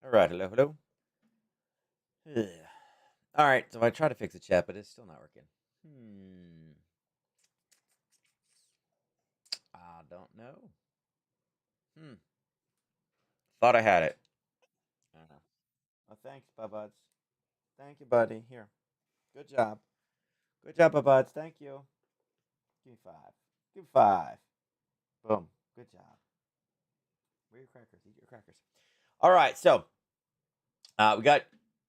All right, hello, hello. Ugh. All right, so I try to fix the chat, but it's still not working. I don't know. Hmm. Thought I had it. I don't know. Oh, thanks, Buds. Thank you, buddy. Here. Good job. Good job, Buds. Thank you. Give me five. Give me five. Boom. Good job. Where are your crackers? Eat your crackers. All right, so we got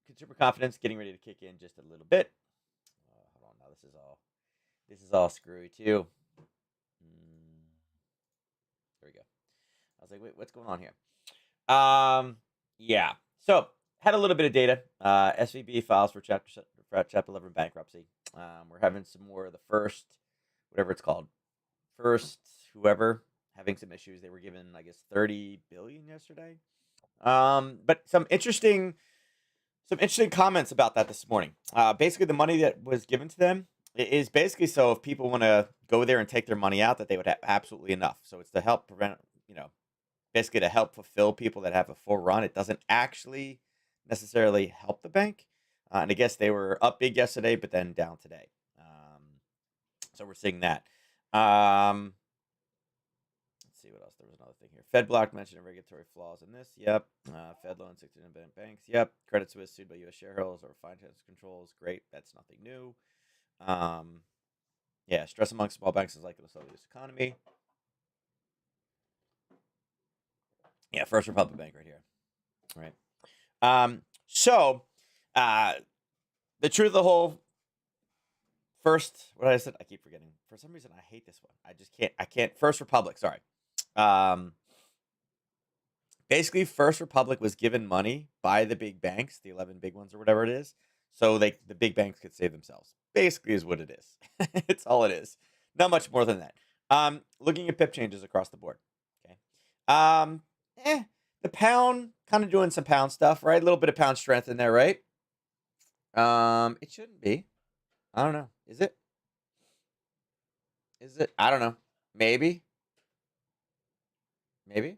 consumer confidence getting ready to kick in just a little bit. Hold on, now this is all screwy too. There we go. I was like, wait, what's going on here? Yeah. So had a little bit of data. SVB files for Chapter 11 bankruptcy. We're having some more of the first, whatever it's called, first whoever having some issues. They were given, I guess, 30 billion yesterday. But some interesting comments about that this morning. Basically, the money that was given to them is basically so if people want to go there and take their money out, that they would have absolutely enough. So it's to help prevent, basically to help fulfill people that have a full run. It doesn't actually necessarily help the bank. And I guess they were up big yesterday, but then down today. So we're seeing that. Let's see what else. There was another thing here. Fed block mentioned regulatory flaws in this. Yep. Fed loan 16 banks. Yep. Credit Suisse sued by U.S. shareholders or finance controls. Great. That's nothing new. Yeah. Stress among small banks is likely to slow the U.S. economy. Yeah. First Republic Bank right here. All right. So, the truth of the whole first, what I said, I keep forgetting. For some reason, I hate this one. I can't. First Republic. Sorry. Basically, First Republic was given money by the big banks, the 11 big ones or whatever it is, so the big banks could save themselves. Basically, is what it is. It's all it is. Not much more than that. Looking at pip changes across the board. Okay. Um, the pound kind of doing some pound stuff, right? A little bit of pound strength in there, right? It shouldn't be. I don't know. Is it? Is it? I don't know. Maybe. Maybe.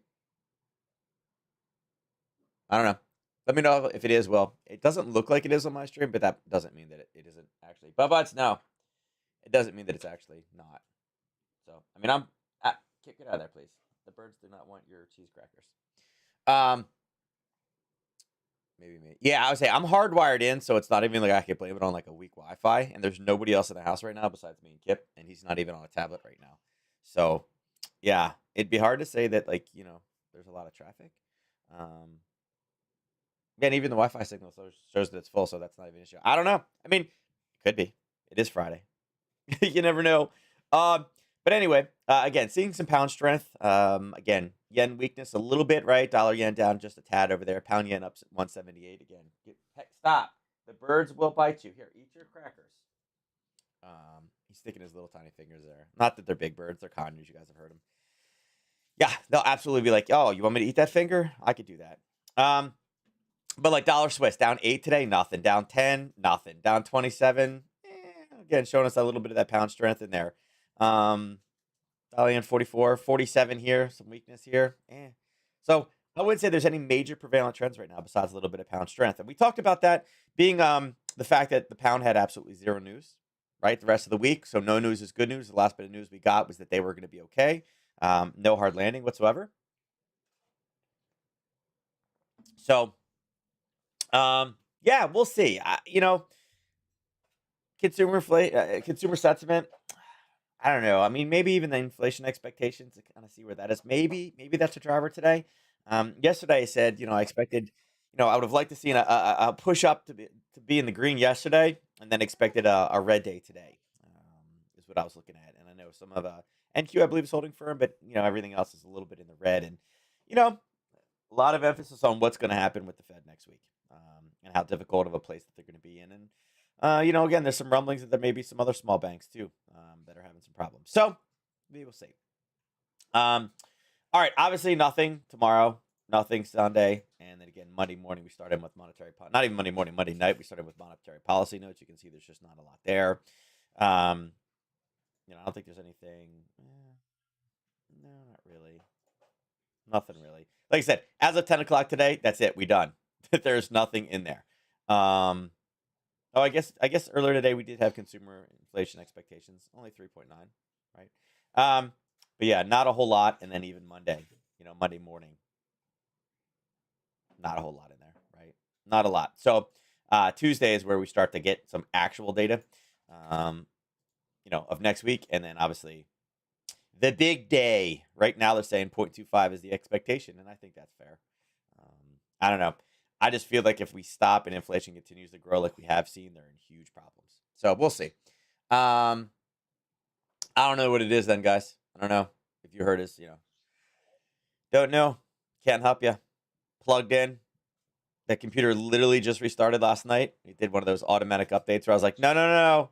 I don't know. Let me know if it is. Well, it doesn't look like it is on my stream, but that doesn't mean that it isn't actually. But no, it doesn't mean that it's actually not. So, I mean, get out of there, please. The birds do not want your cheese crackers. Maybe me. Yeah, I would say I'm hardwired in, so it's not even like I could blame it on like a weak Wi-Fi. And there's nobody else in the house right now besides me and Kip, and he's not even on a tablet right now. So, yeah, it'd be hard to say that there's a lot of traffic. And even the Wi-Fi signal shows that it's full, so that's not even an issue. I don't know. I mean, it could be. It is Friday. You never know. But anyway, again, seeing some pound strength. Again, yen weakness a little bit, right? Dollar yen down just a tad over there. Pound yen up 178 again. Heck, stop. The birds will bite you. Here, eat your crackers. He's sticking his little tiny fingers there. Not that they're big birds. They're condors. You guys have heard them. Yeah, they'll absolutely be like, oh, you want me to eat that finger? I could do that. But like dollar Swiss down 8 today, nothing. Down 10, nothing. Down 27. Again, showing us a little bit of that pound strength in there. Dollar yen 44, 47 here, some weakness here. So I wouldn't say there's any major prevalent trends right now besides a little bit of pound strength. And we talked about that being the fact that the pound had absolutely zero news, right? The rest of the week. So no news is good news. The last bit of news we got was that they were going to be okay. No hard landing whatsoever. So yeah, we'll see. Consumer sentiment. I don't know. I mean, maybe even the inflation expectations to kind of see where that is. Maybe that's a driver today. Yesterday I said, I expected, I would have liked to see a push up to be in the green yesterday, and then expected a red day today. Is what I was looking at, and I know some of NQ I believe is holding firm, but everything else is a little bit in the red, and a lot of emphasis on what's going to happen with the Fed next week, and how difficult of a place that they're going to be in. And, again, there's some rumblings that there may be some other small banks too that are having some problems. So we will see. All right. Obviously, nothing tomorrow, nothing Sunday. And then again, Monday morning, we started with not even Monday morning, Monday night, we started with monetary policy notes. You can see there's just not a lot there. I don't think there's anything. No, not really. Nothing really. Like I said, as of 10 o'clock today, that's it. We done. that there's nothing in there. Um, oh, I guess earlier today we did have consumer inflation expectations, only 3.9, right? But yeah, not a whole lot. And then even Monday, Monday morning, not a whole lot in there, right? Not a lot. So Tuesday is where we start to get some actual data, um, of next week, and then obviously the big day. Right now they're saying 0.25 is the expectation, and I think that's fair. I don't know. I just feel like if we stop and inflation continues to grow like we have seen, they're in huge problems. So we'll see. Um, I don't know what it is then, guys. I don't know if you heard us. Don't know. Can't help you. Plugged in. That computer literally just restarted last night. It did one of those automatic updates where I was like, no, no, no,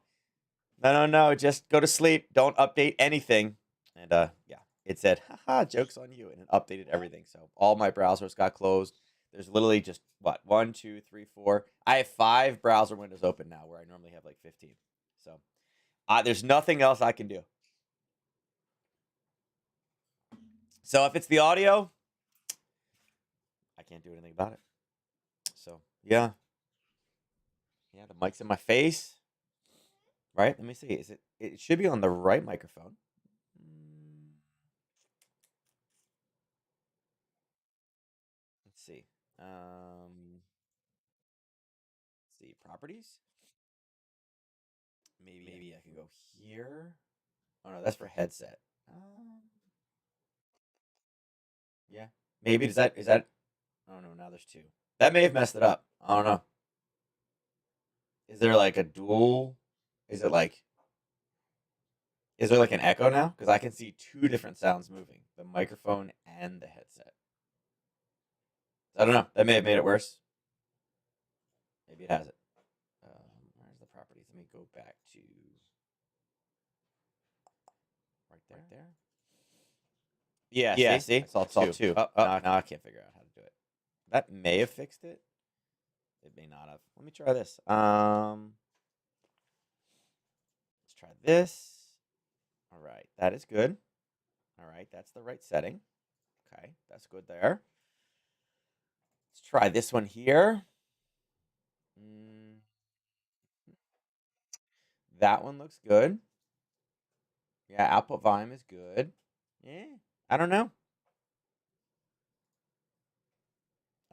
no, no, no, just go to sleep. Don't update anything. And yeah, it said, haha, joke's on you. And it updated everything. So all my browsers got closed. There's literally just what? 1, 2, 3, 4. I have 5 browser windows open now where I normally have like 15. So there's nothing else I can do. So if it's the audio, I can't do anything about it. So yeah. Yeah, the mic's in my face. Right? Let me see. It should be on the right microphone. Let's see. Let's see. Properties? Maybe I can go here. Oh no, that's for headset. Yeah. Maybe is that oh no, now there's 2. That may have messed it up. I don't know. Is there like a dual? Is it like is there like an echo now? Because I can see 2 different sounds moving. The microphone and the headset. I don't know. That may have made it worse. Maybe it hasn't. Where's the properties? Let me go back to right there. Yeah, see? I saw 2. Oh, now I can't figure out how to do it. That may have fixed it. It may not have. Let me try this. Let's try this. All right, that is good. All right, that's the right setting. Okay, that's good there. Let's try this one here. That one looks good. Yeah, output volume is good. Yeah, I don't know.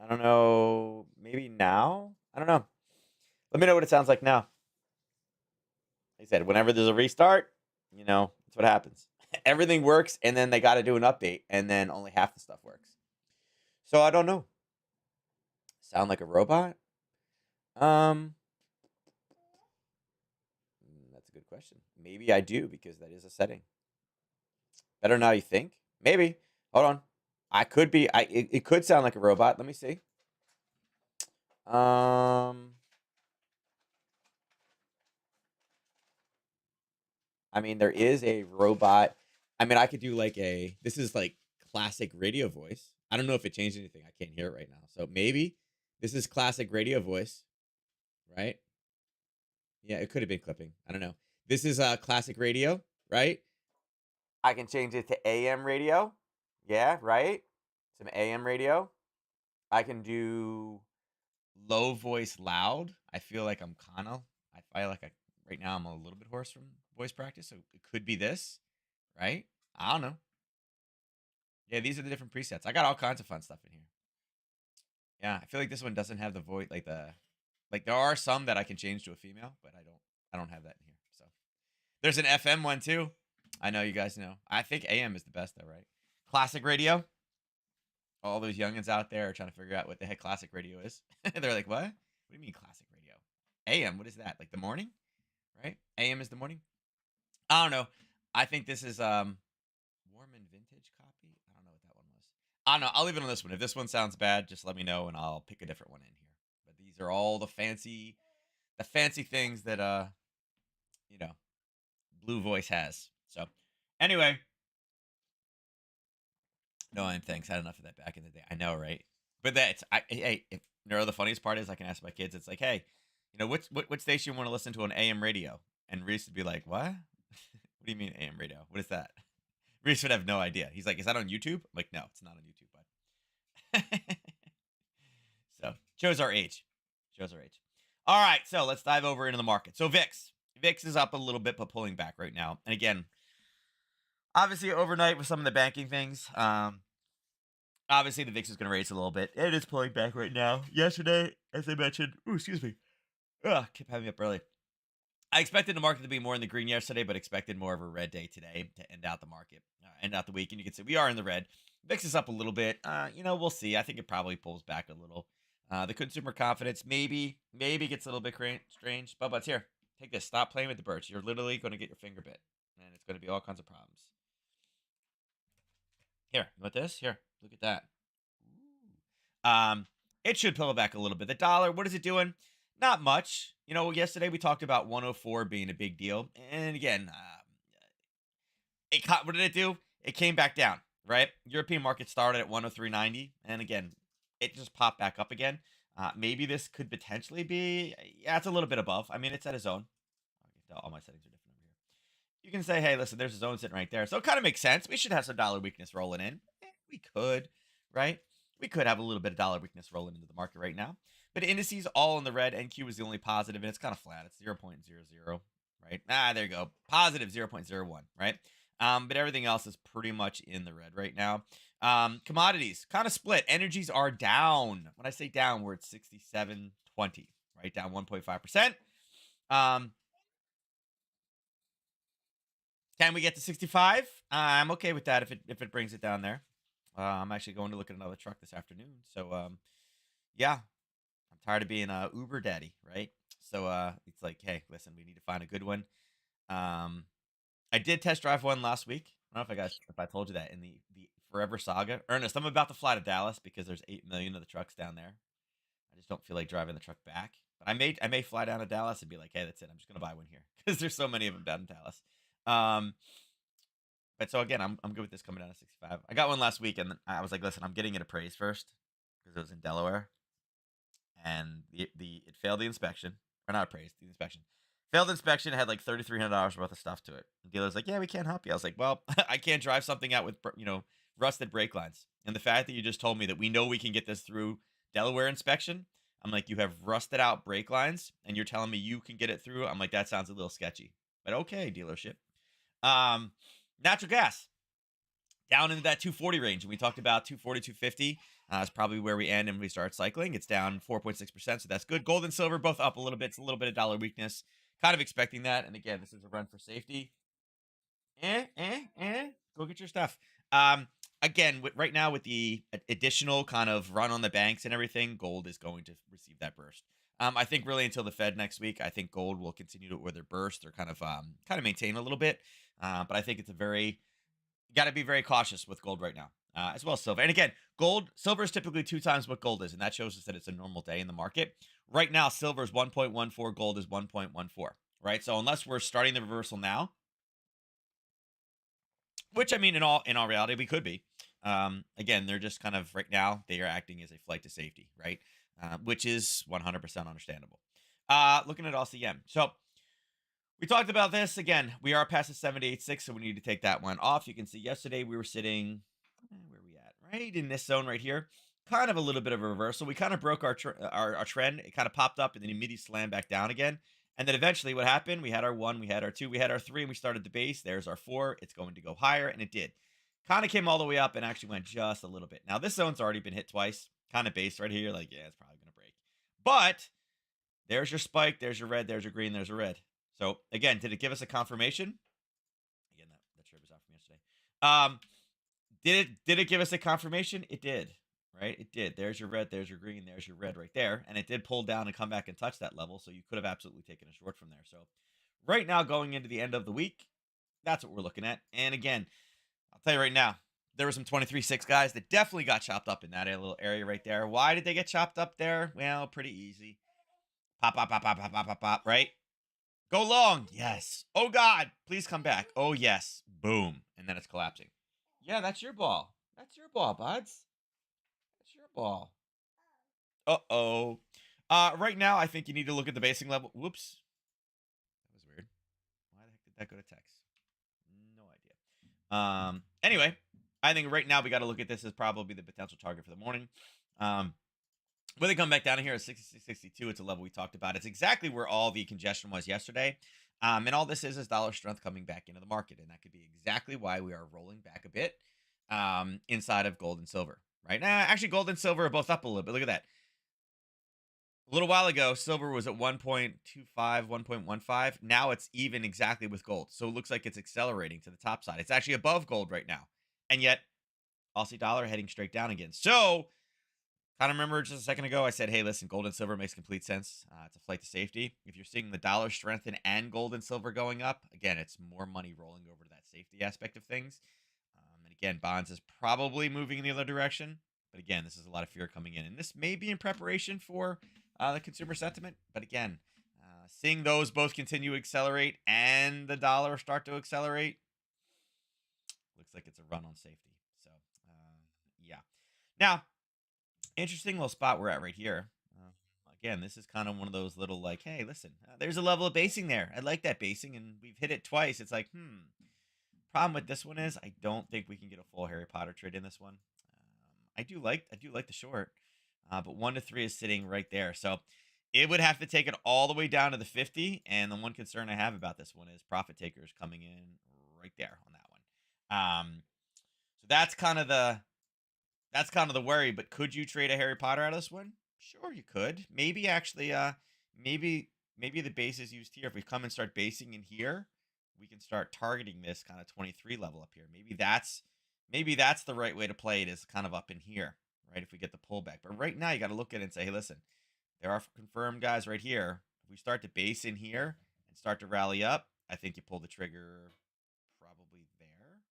I don't know. Maybe now? I don't know. Let me know what it sounds like now. Like I said, whenever there's a restart, that's what happens. Everything works, and then they got to do an update, and then only half the stuff works. So I don't know. Sound like a robot? That's a good question. Maybe I do because that is a setting. Better now, you think? Maybe. Hold on. I could be. It could sound like a robot. Let me see. I mean, there is a robot. I mean, I could do like this is like classic radio voice. I don't know if it changed anything. I can't hear it right now. So maybe this is classic radio voice, right? Yeah, it could have been clipping. I don't know. This is classic radio, right? I can change it to AM radio. Yeah, right? Some AM radio. I can do low voice loud. I feel like I'm I feel like right now I'm a little bit hoarse from voice practice, so it could be this, right? I don't know. Yeah, these are the different presets. I got all kinds of fun stuff in here. Yeah, I feel like this one doesn't have the voice like there are some that I can change to a female, but I don't have that in here. So there's an FM one too. I know you guys know. I think AM is the best though, right? Classic radio. All those youngins out there are trying to figure out what the heck classic radio is. They're like, what? What do you mean classic radio? AM, what is that? Like the morning? Right? AM is the morning? I don't know. I think this is Warman vintage copy. I don't know what that one was. I don't know. I'll leave it on this one. If this one sounds bad, just let me know and I'll pick a different one in here. But these are all the fancy things that you know, Blue Voice has. So anyway, no, I'm thanks. I had enough of that back in the day. I know, right? But hey, the funniest part is I can ask my kids. It's like, hey, what station you want to listen to on AM radio? And Reese would be like, what? What do you mean AM radio? What is that? Reese would have no idea. He's like, is that on YouTube? I'm like, no, it's not on YouTube, bud. So Shows our age. Shows our age. All right, so let's dive over into the market. So VIX. VIX is up a little bit, but pulling back right now. And again, obviously overnight with some of the banking things, obviously the VIX is going to raise a little bit. It is pulling back right now. Yesterday, as I mentioned, excuse me. Keep having me up early. I expected the market to be more in the green yesterday, but expected more of a red day today to end out the market, end out the week. And you can see we are in the red. VIX is up a little bit. We'll see. I think it probably pulls back a little. The consumer confidence maybe gets a little bit strange. Bubba, it's here. Take this. Stop playing with the birds. You're literally going to get your finger bit, and it's going to be all kinds of problems. Here, you want this? Here, look at that. It should pull back a little bit. The dollar, what is it doing? Not much. Yesterday we talked about 104 being a big deal, and again, what did it do? It came back down, right? European market started at 103.90, and again, it just popped back up again. Maybe this could potentially be, yeah, it's a little bit above. I mean, it's at a zone. All my settings are different over here. You can say, hey, listen, there's a zone sitting right there. So it kind of makes sense. We should have some dollar weakness rolling in. We could, right? We could have a little bit of dollar weakness rolling into the market right now. But indices all in the red. NQ is the only positive, and it's kind of flat. It's 0.00, right? There you go. Positive 0.01, right? But everything else is pretty much in the red right now. Commodities, kind of split. Energies are down. When I say down, we're at 67.20, right? Down 1.5%. Can we get to 65? I'm okay with that if it brings it down there. I'm actually going to look at another truck this afternoon. So, yeah, I'm tired of being a Uber daddy, right? So, it's like, hey, listen, we need to find a good one. I did test drive one last week. I don't know if I told you that in the Forever Saga. Ernest, I'm about to fly to Dallas because there's 8 million of the trucks down there. I just don't feel like driving the truck back. But I may fly down to Dallas and be like, hey, that's it. I'm just gonna buy one here because there's so many of them down in Dallas. But so again, I'm good with this coming down to 65. I got one last week, and I was like, listen, I'm getting it appraised first because it was in Delaware, and it failed the inspection, or not appraised, the inspection. Failed inspection, had like $3,300 worth of stuff to it. The dealer's like, yeah, we can't help you. I was like, well, I can't drive something out with rusted brake lines. And the fact that you just told me that we know we can get this through Delaware inspection, I'm like, you have rusted out brake lines, and you're telling me you can get it through. I'm like, that sounds a little sketchy, but okay, dealership. Natural gas down into that 240 range. And we talked about 240, 250 is probably where we end and we start cycling. It's down 4.6%. So that's good. Gold and silver both up a little bit. It's a little bit of dollar weakness. Kind of expecting that. And again, this is a run for safety. Go get your stuff. Again, right now with the additional kind of run on the banks and everything, gold is going to receive that burst. I think really until the Fed next week, I think gold will continue to either burst or kind of maintain a little bit. But I think it's you got to be very cautious with gold right now, as well as silver. And again, silver is typically 2 times what gold is, and that shows us that it's a normal day in the market. Right now, silver is 1.14, gold is 1.14, right? So unless we're starting the reversal now, which I mean, in all reality, we could be. Again, they're just kind of right now, they are acting as a flight to safety, right? Which is 100% understandable. Looking at LCM. So we talked about this. Again, we are past the 786, so we need to take that one off. You can see yesterday we were sitting, where are we at? Right in this zone right here. Kind of a little bit of a reversal. We kind of broke our trend. It kind of popped up and then immediately slammed back down again. And then eventually what happened? We had our 1, we had our 2, we had our 3, and we started the base. There's our 4. It's going to go higher, and it did. Kind of came all the way up and actually went just a little bit. Now, this zone's already been hit twice. Kind of base right here. Like, yeah, it's probably going to break. But there's your spike. There's your red. There's your green. There's your red. So, again, did it give us a confirmation? Again, that trade was out from yesterday. Did it give us a confirmation? It did, right? It did. There's your red. There's your green. There's your red right there. And it did pull down and come back and touch that level. So you could have absolutely taken a short from there. So right now, going into the end of the week, that's what we're looking at. And again, I'll tell you right now, there were some 23.6 guys that definitely got chopped up in that little area right there. Why did they get chopped up there? Well, pretty easy. Pop, pop, pop, pop, pop, pop, pop, pop, right? Go long. Yes. Oh, God. Please come back. Oh, yes. Boom. And then it's collapsing. Yeah, that's your ball. That's your ball, buds. That's your ball. Uh-oh. Right now, I think you need to look at the basing level. Whoops. That was weird. Why the heck did that go to text? No idea. Anyway, I think right now we got to look at this as probably the potential target for the morning. When they come back down here at 66.62, it's a level we talked about. It's exactly where all the congestion was yesterday. And all this is dollar strength coming back into the market. And that could be exactly why we are rolling back a bit inside of gold and silver. Right now, actually, gold and silver are both up a little bit. Look at that. A little while ago, silver was at 1.25, 1.15. Now it's even exactly with gold. So it looks like it's accelerating to the top side. It's actually above gold right now. And yet, Aussie dollar heading straight down again. So kind of remember just a second ago, I said, hey, listen, gold and silver makes complete sense. It's a flight to safety. If you're seeing the dollar strengthen and gold and silver going up, again, it's more money rolling over to that safety aspect of things. And again, bonds is probably moving in the other direction. But again, this is a lot of fear coming in. And this may be in preparation for the consumer sentiment. But again, seeing those both continue to accelerate and the dollar start to accelerate, looks like it's a run on safety. So, yeah. Now, interesting little spot we're at right here. Again, this is kind of one of those little like, hey, listen, there's a level of basing there. I like that basing, and we've hit it twice. It's like, Problem with this one is I don't think we can get a full Harry Potter trade in this one. I do like the short, but 1 to 3 is sitting right there. So it would have to take it all the way down to the 50. And the one concern I have about this one is profit takers coming in right there on that one. So that's kind of the worry. But could you trade a Harry Potter out of this one? Sure, you could. Maybe actually, maybe the base is used here. If we come and start basing in here, we can start targeting this kind of 23 level up here. Maybe that's the right way to play it, is kind of up in here, right? If we get the pullback. But right now you got to look at it and say, hey, listen, there are confirmed guys right here. If we start to base in here and start to rally up, I think you pull the trigger probably there,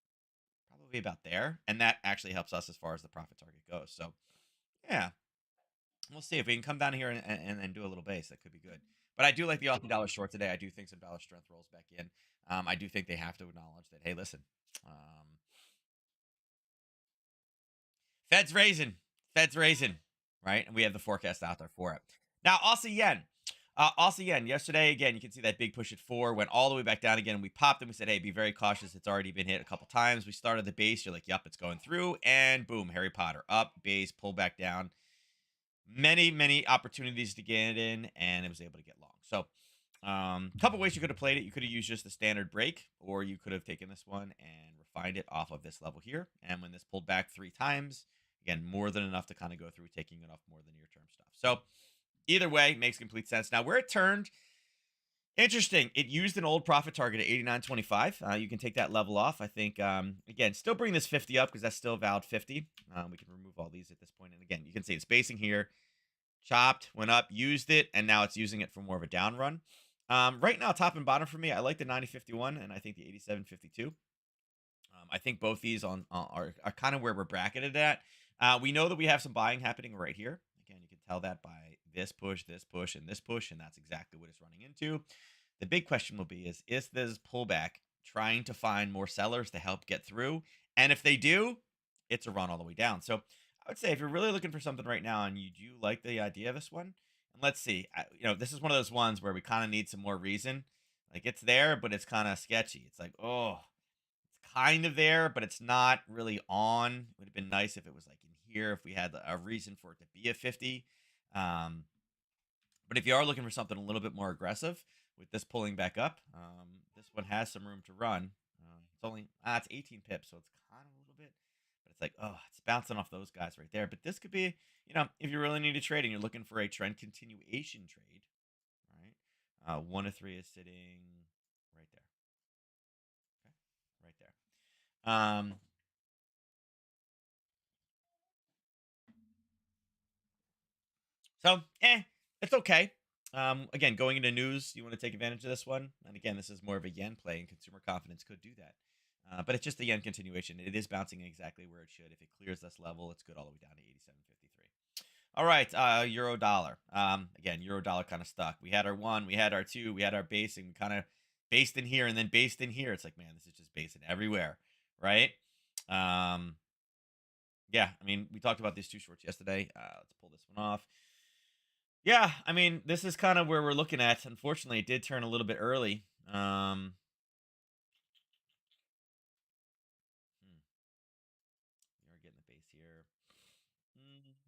probably about there. And that actually helps us as far as the profit target goes. So yeah, we'll see if we can come down here and do a little base. That could be good. But I do like the Aussie dollar short today. I do think some dollar strength rolls back in. I do think they have to acknowledge that, hey, listen, um, Fed's raising, Fed's raising, right? And we have the forecast out there for it. Now, Aussie yen. Aussie yen, yesterday, again, you can see that big push at 4, went all the way back down again. And we popped and we said, hey, be very cautious. It's already been hit a couple times. We started the base. You're like, yep, it's going through. And boom, Harry Potter up, base, pull back down. Many opportunities to get in, and it was able to get long. So, couple ways you could have played it. You could have used just the standard break, or you could have taken this one and refined it off of this level here. And when this pulled back 3 times, again, more than enough to kind of go through taking it off more than near term stuff. So, either way, makes complete sense. Now, where it turned, interesting. It used an old profit target at 89.25. You can take that level off. I think, again, still bring this 50 up because that's still valid 50. We can remove all these at this point. And again, you can see the spacing here. Chopped, went up, used it, and now it's using it for more of a down run. Right now, top and bottom for me, I like the 90.51 and I think the 87.52. I think both these are kind of where we're bracketed at. We know that we have some buying happening right here. Again, you can tell that by this push, and this push, and that's exactly what it's running into. The big question will be is this pullback trying to find more sellers to help get through? And if they do, it's a run all the way down. So I would say if you're really looking for something right now and you do like the idea of this one, and let's see, this is one of those ones where we kind of need some more reason. Like it's there, but it's kind of sketchy. It's like, oh, it's kind of there, but it's not really on. It would have been nice if it was like in here, if we had a reason for it to be a 50. Um, but if you are looking for something a little bit more aggressive with this pulling back up, this one has some room to run. It's 18 pips, so it's kind of a little bit, but it's like, oh, it's bouncing off those guys right there. But this could be, if you really need a trade and you're looking for a trend continuation trade, right? 1 to 3 is sitting right there. Okay, right there. So, it's okay. Again, going into news, you want to take advantage of this one. And again, this is more of a yen play, and consumer confidence could do that. But it's just a yen continuation. It is bouncing exactly where it should. If it clears this level, it's good all the way down to 87.53. All right, euro dollar. Again, euro dollar kind of stuck. We had our 1, we had our 2, we had our base, and we kind of based in here and then based in here. It's like, man, this is just basing everywhere, right? Yeah, I mean, we talked about these 2 shorts yesterday. Let's pull this one off. Yeah, I mean, this is kind of where we're looking at. Unfortunately, it did turn a little bit early. We are getting the base here. Mm,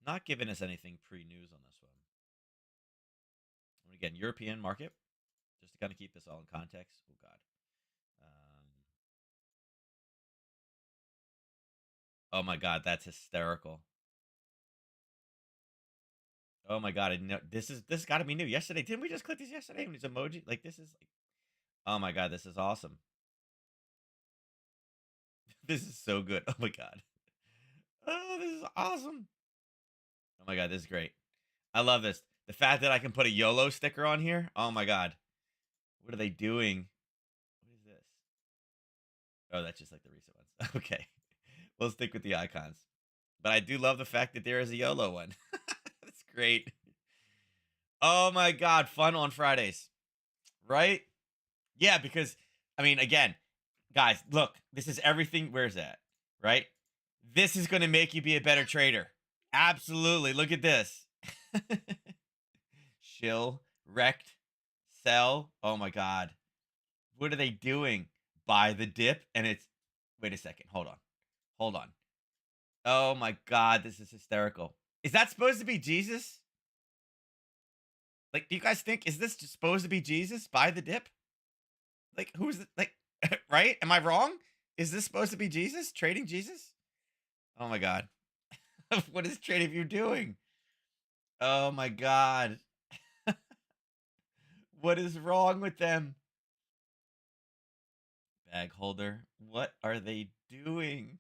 Not giving us anything pre-news on this one. And again, European market, just to kind of keep this all in context. Oh God. Oh my God, that's hysterical. Oh my God, I know this got to be new. Yesterday, didn't we just click this yesterday? When these emoji, like this is like, oh my God, this is awesome. This is so good. Oh my God. Oh, this is awesome. Oh my God, this is great. I love this. The fact that I can put a YOLO sticker on here. Oh my God. What are they doing? What is this? Oh, that's just like the recent ones. Okay. We'll stick with the icons. But I do love the fact that there is a YOLO one. That's great. Oh my God. Fun on Fridays. Right? Yeah, because, I mean, again, guys, look, this is everything. Where's that? Right? This is going to make you be a better trader. Absolutely. Look at this. Shill, wrecked, sell. Oh my God. What are they doing? Buy the dip and it's, wait a second. Hold on. Hold on. Oh my God. This is hysterical. Is that supposed to be Jesus? Like, do you guys think, is this supposed to be Jesus? Buy the dip? Like, who's like, right? Am I wrong? Is this supposed to be Jesus? Trading Jesus? Oh my God. What is Trading View doing? Oh my God. What is wrong with them? Bag holder. What are they doing?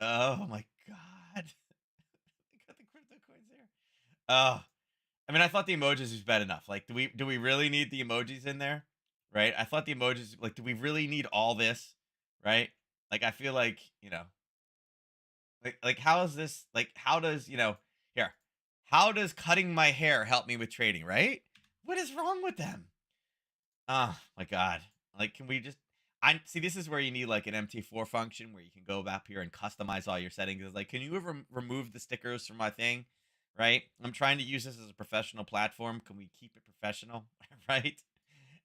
Oh my God. They got the crypto coins there. Oh, I mean, I thought the emojis was bad enough. Like, do we really need the emojis in there? Right? I thought the emojis, like, do we really need all this? Right? Like, I feel like, like how is this, like, how does, here, how does cutting my hair help me with trading, right? What is wrong with them? Oh my God. Like, can we just, I see this is where you need like an MT4 function where you can go up here and customize all your settings. It's like, can you remove the stickers from my thing? Right? I'm trying to use this as a professional platform. Can we keep it professional? Right?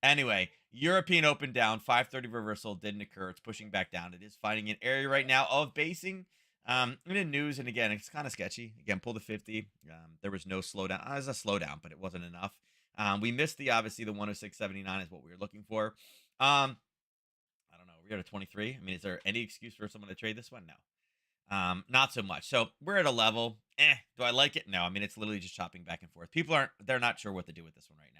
Anyway, European open down, 530 reversal didn't occur. It's pushing back down. It is finding an area right now of basing. In the news, and again, it's kind of sketchy. Again, pull the 50. There was no slowdown. It was a slowdown, but it wasn't enough. We missed obviously the 106.79 is what we were looking for. I don't know. We're at a 23. I mean, is there any excuse for someone to trade this one? No. Not so much. So we're at a level. Do I like it? No. I mean, it's literally just chopping back and forth. They're not sure what to do with this one right now.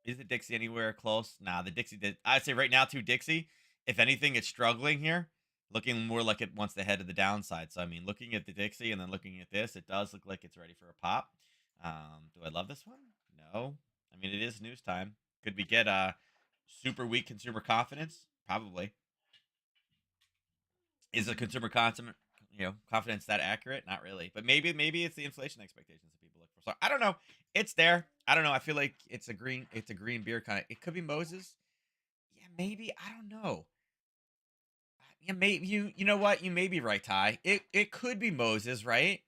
Is the Dixie anywhere close? Nah, the Dixie did. I'd say right now, too, Dixie, if anything, it's struggling here, looking more like it wants to head to the downside. So, I mean, looking at the Dixie and then looking at this, it does look like it's ready for a pop. Do I love this one? No. I mean, it is news time. Could we get super weak consumer confidence? Probably. Is the consumer confidence that accurate? Not really. But maybe it's the inflation expectations that people look for. So I don't know. It's there. I don't know. I feel like it's a green beer kind of. It could be Moses. Yeah, maybe. I don't know. Yeah, maybe you know what? You may be right, Ty. It could be Moses, right?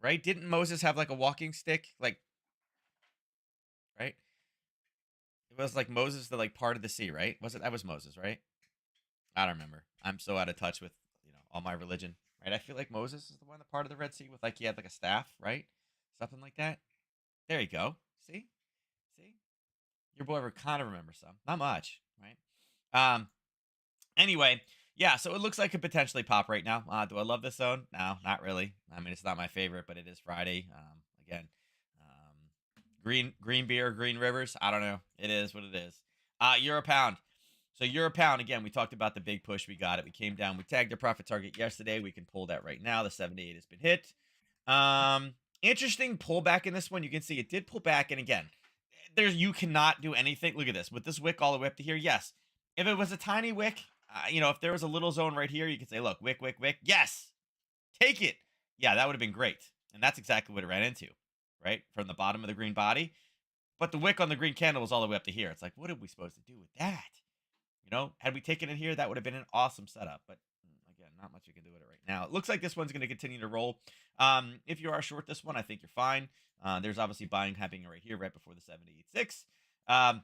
Right? Didn't Moses have like a walking stick? Like, right? It was like Moses, the like part of the sea, right? Was it that was Moses, right? I don't remember. I'm so out of touch with all my religion, right? I feel like Moses is the one, the part of the Red Sea with like he had like a staff, right? Something like that. There you go. See, your boy kind of remembers some, not much, right? Anyway, yeah. So it looks like it potentially pop right now. Do I love this zone? No, not really. I mean, it's not my favorite, but it is Friday. Again, green beer, green rivers. I don't know. It is what it is. Euro pound. So Euro pound, again, we talked about the big push. We got it. We came down. We tagged the profit target yesterday. We can pull that right now. The 78 has been hit. Interesting pullback in this one. You can see it did pull back. And again, you cannot do anything. Look at this. With this wick all the way up to here, yes. If it was a tiny wick, if there was a little zone right here, you could say, look, wick, wick, wick. Yes. Take it. Yeah, that would have been great. And that's exactly what it ran into, right? From the bottom of the green body. But the wick on the green candle was all the way up to here. It's like, what are we supposed to do with that? Had we taken it here, that would have been an awesome setup. But again, not much you can do with it right now. It looks like this one's going to continue to roll. If you are short this one, I think you're fine. There's obviously buying happening right here, right before the 78.6.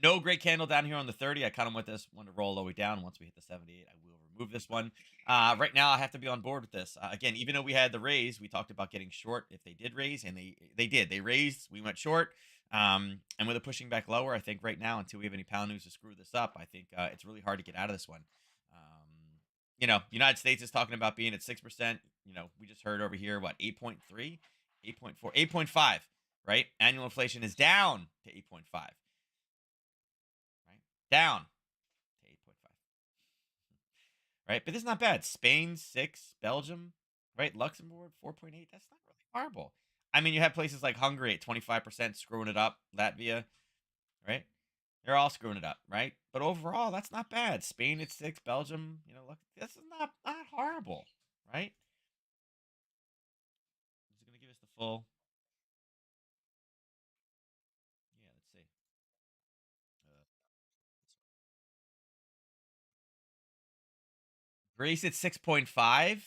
No great candle down here on the 30. I kind of want to roll all the way down. Once we hit the 78, I will remove this one. Right now, I have to be on board with this. Again, even though we had the raise, we talked about getting short if they did raise, and they did. They raised. We went short. And with it pushing back lower, I think right now, until we have any pound news to screw this up, I think it's really hard to get out of this one. United States is talking about being at 6%. We just heard over here, what, 8.3, 8.4, 8.5, right? Annual inflation is down to 8.5, right? Down to 8.5, right? But this is not bad. Spain, 6, Belgium, right? Luxembourg, 4.8. That's not really horrible. I mean, you have places like Hungary at 25% screwing it up, Latvia, right? They're all screwing it up, right? But overall, that's not bad. Spain at 6, Belgium, look, this is not horrible, right? Is it going to give us the full? Yeah, let's see. Uh, Greece at 6.5,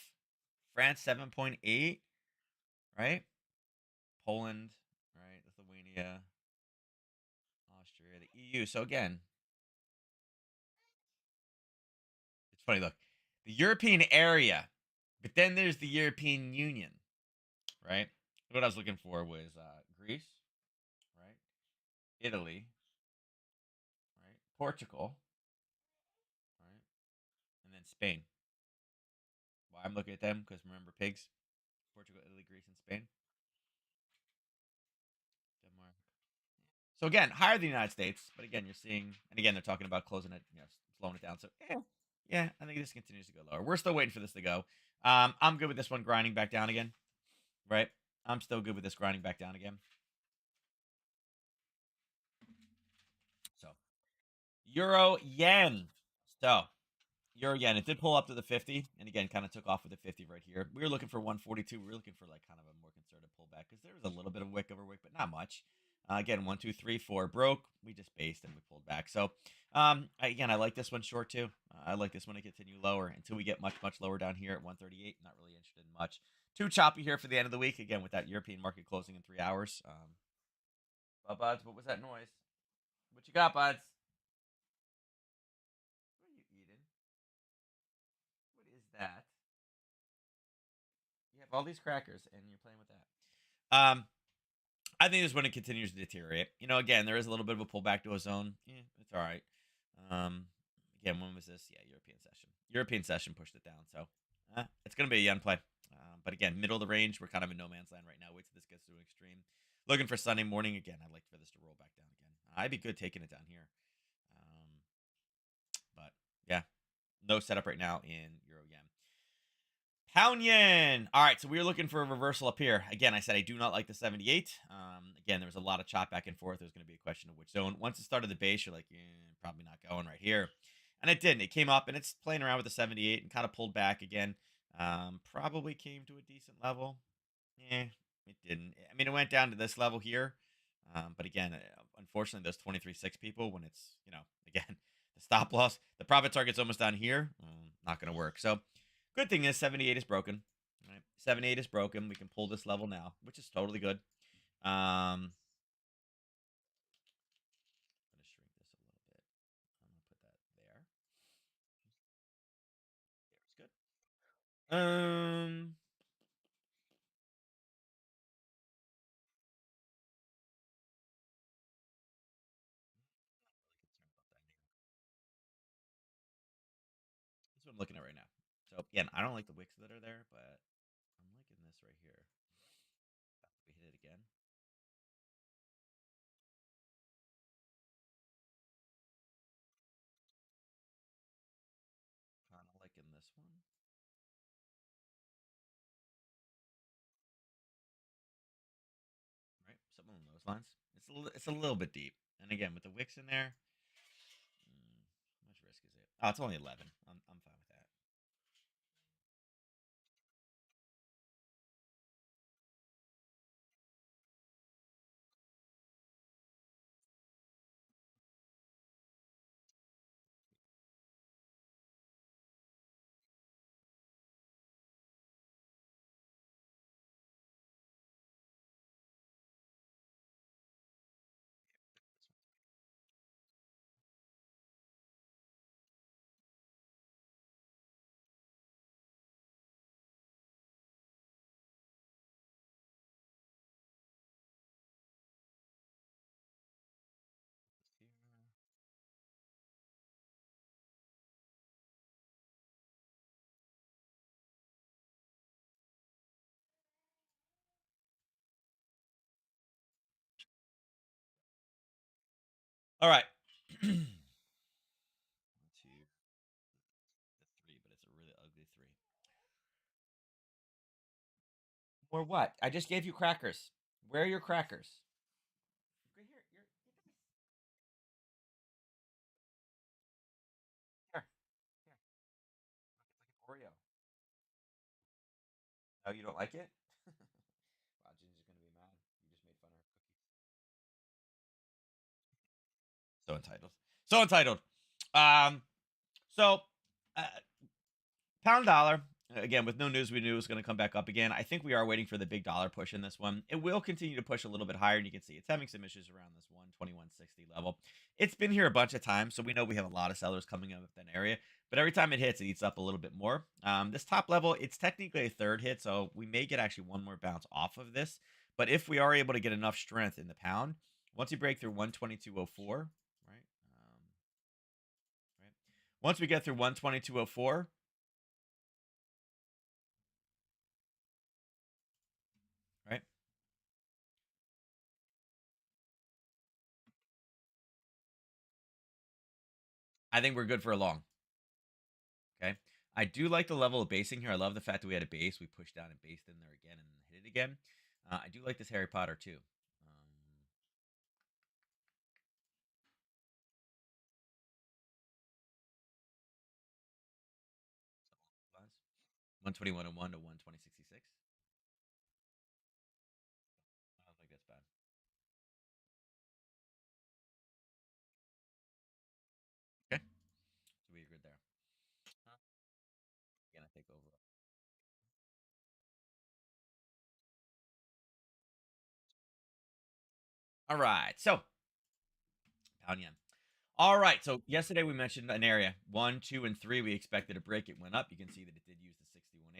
France 7.8, right? Poland, right? Lithuania, Austria, the EU. So again, it's funny. Look, the European area, but then there's the European Union, right? What I was looking for was Greece, right? Italy, right? Portugal, right? And then Spain. Why I'm looking at them? Because remember pigs. Portugal, Italy, Greece, and Spain. Denmark. So again, higher than the United States, but again, you're seeing, and again, they're talking about closing it, slowing it down. So yeah, I think this continues to go lower. We're still waiting for this to go. I'm good with this one grinding back down again, right? I'm still good with this grinding back down again. So euro yen. So euro yen, it did pull up to the 50, and again, kind of took off with the 50 right here. We were looking for 142. We were looking for like kind of a more conservative pullback because there was a little bit of wick over wick, but not much. Again, 1, 2, 3, 4 broke. We just based and we pulled back. So again, I like this one short too. I like this one to continue lower until we get much lower down here at 138. Not really interested in much. Too choppy here for the end of the week. Again, with that European market closing in 3 hours. Buds, what was that noise? What you got, Buds? What are you eating? What is that? You have all these crackers and you're playing with that. I think this when it continues to deteriorate. Again, there is a little bit of a pullback to a zone. Yeah, it's all right. Um, Again, when was this? Yeah, European session. European session pushed it down. So it's going to be a yen play. But again, middle of the range, we're kind of in no man's land right now. Wait till this gets to an extreme. Looking for Sunday morning again. I'd like for this to roll back down again. I'd be good taking it down here. But yeah, no setup right now in Euro yen. Pound yen. All right, so we were looking for a reversal up here. Again, I said I do not like the 78. Again, there was a lot of chop back and forth. There's going to be a question of which zone. Once it started the base, you're like, probably not going right here. And it didn't. It came up and it's playing around with the 78 and kind of pulled back again. Probably came to a decent level. It didn't. I mean, it went down to this level here. But again, unfortunately, those 23.6 people, when it's, again, the stop loss, the profit target's almost down here, not going to work. So, good thing is 78 is broken. Right? 78 is broken. We can pull this level now, which is totally good. I'm going to shrink this a little bit. I'm going to put that there. There's good. That's what I'm looking at right now. So again, I don't like the wicks that are there, but I'm liking this right here. We hit it again. Kind of liking this one. Right, something along those lines. It's a little bit deep, and again with the wicks in there, how much risk is it? Oh, it's only 11. I'm fine with that. All right. Two, the three, but it's a really ugly three. Or what? I just gave you crackers. Where are your crackers? Here, here. Look, it's like an Oreo. Oh, you don't like it? Wow, Ginger's gonna be mad. You just made fun of her cookies. So entitled. So entitled. Um. So, uh, pound dollar. Again, with no news, we knew it was going to come back up again. I think we are waiting for the big dollar push in this one. It will continue to push a little bit higher, and you can see it's having some issues around this 121.60 level. It's been here a bunch of times, so we know we have a lot of sellers coming up that area. But every time it hits, it eats up a little bit more. This top level, it's technically a third hit, so we may get actually one more bounce off of this. But if we are able to get enough strength in the pound, once you break through 122.04, right? Right. Once we get through 122.04, right? I think we're good for a long. Okay. I do like the level of basing here. I love the fact that we had a base. We pushed down and based in there again and hit it again. I do like this Harry Potter too. 121.01 to 120.66. I don't think that's bad. Okay. So we agreed there. Huh? Again, I take over. All right. So pound yen. All right. So yesterday we mentioned an area 1, 2, and 3. We expected a break. It went up. You can see that it did use the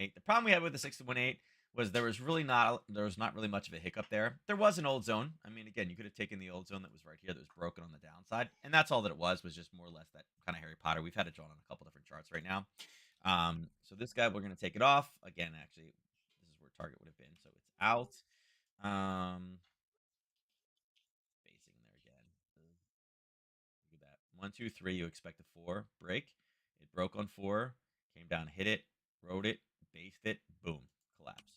61.8. The problem we had with the 61.8 was there was not really much of a hiccup there. There was an old zone. I mean, again, you could have taken the old zone that was right here that was broken on the downside, and that's all that it was just more or less that kind of Harry Potter. We've had it drawn on a couple different charts right now. So this guy we're gonna take it off again. Actually, this is where target would have been. So it's out. Um, Basing there again. Look at that. 1, 2, 3. You expect a 4 break. It broke on 4. Came down, hit it, rode it, based it. Boom, collapse.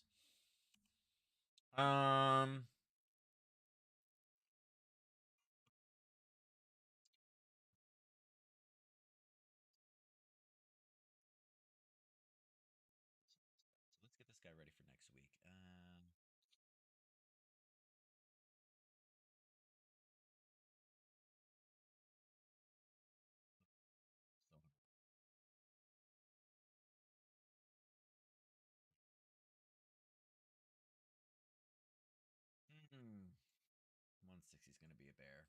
Um, so let's get this guy ready for next week. So, mm, 160 is going to be a bear.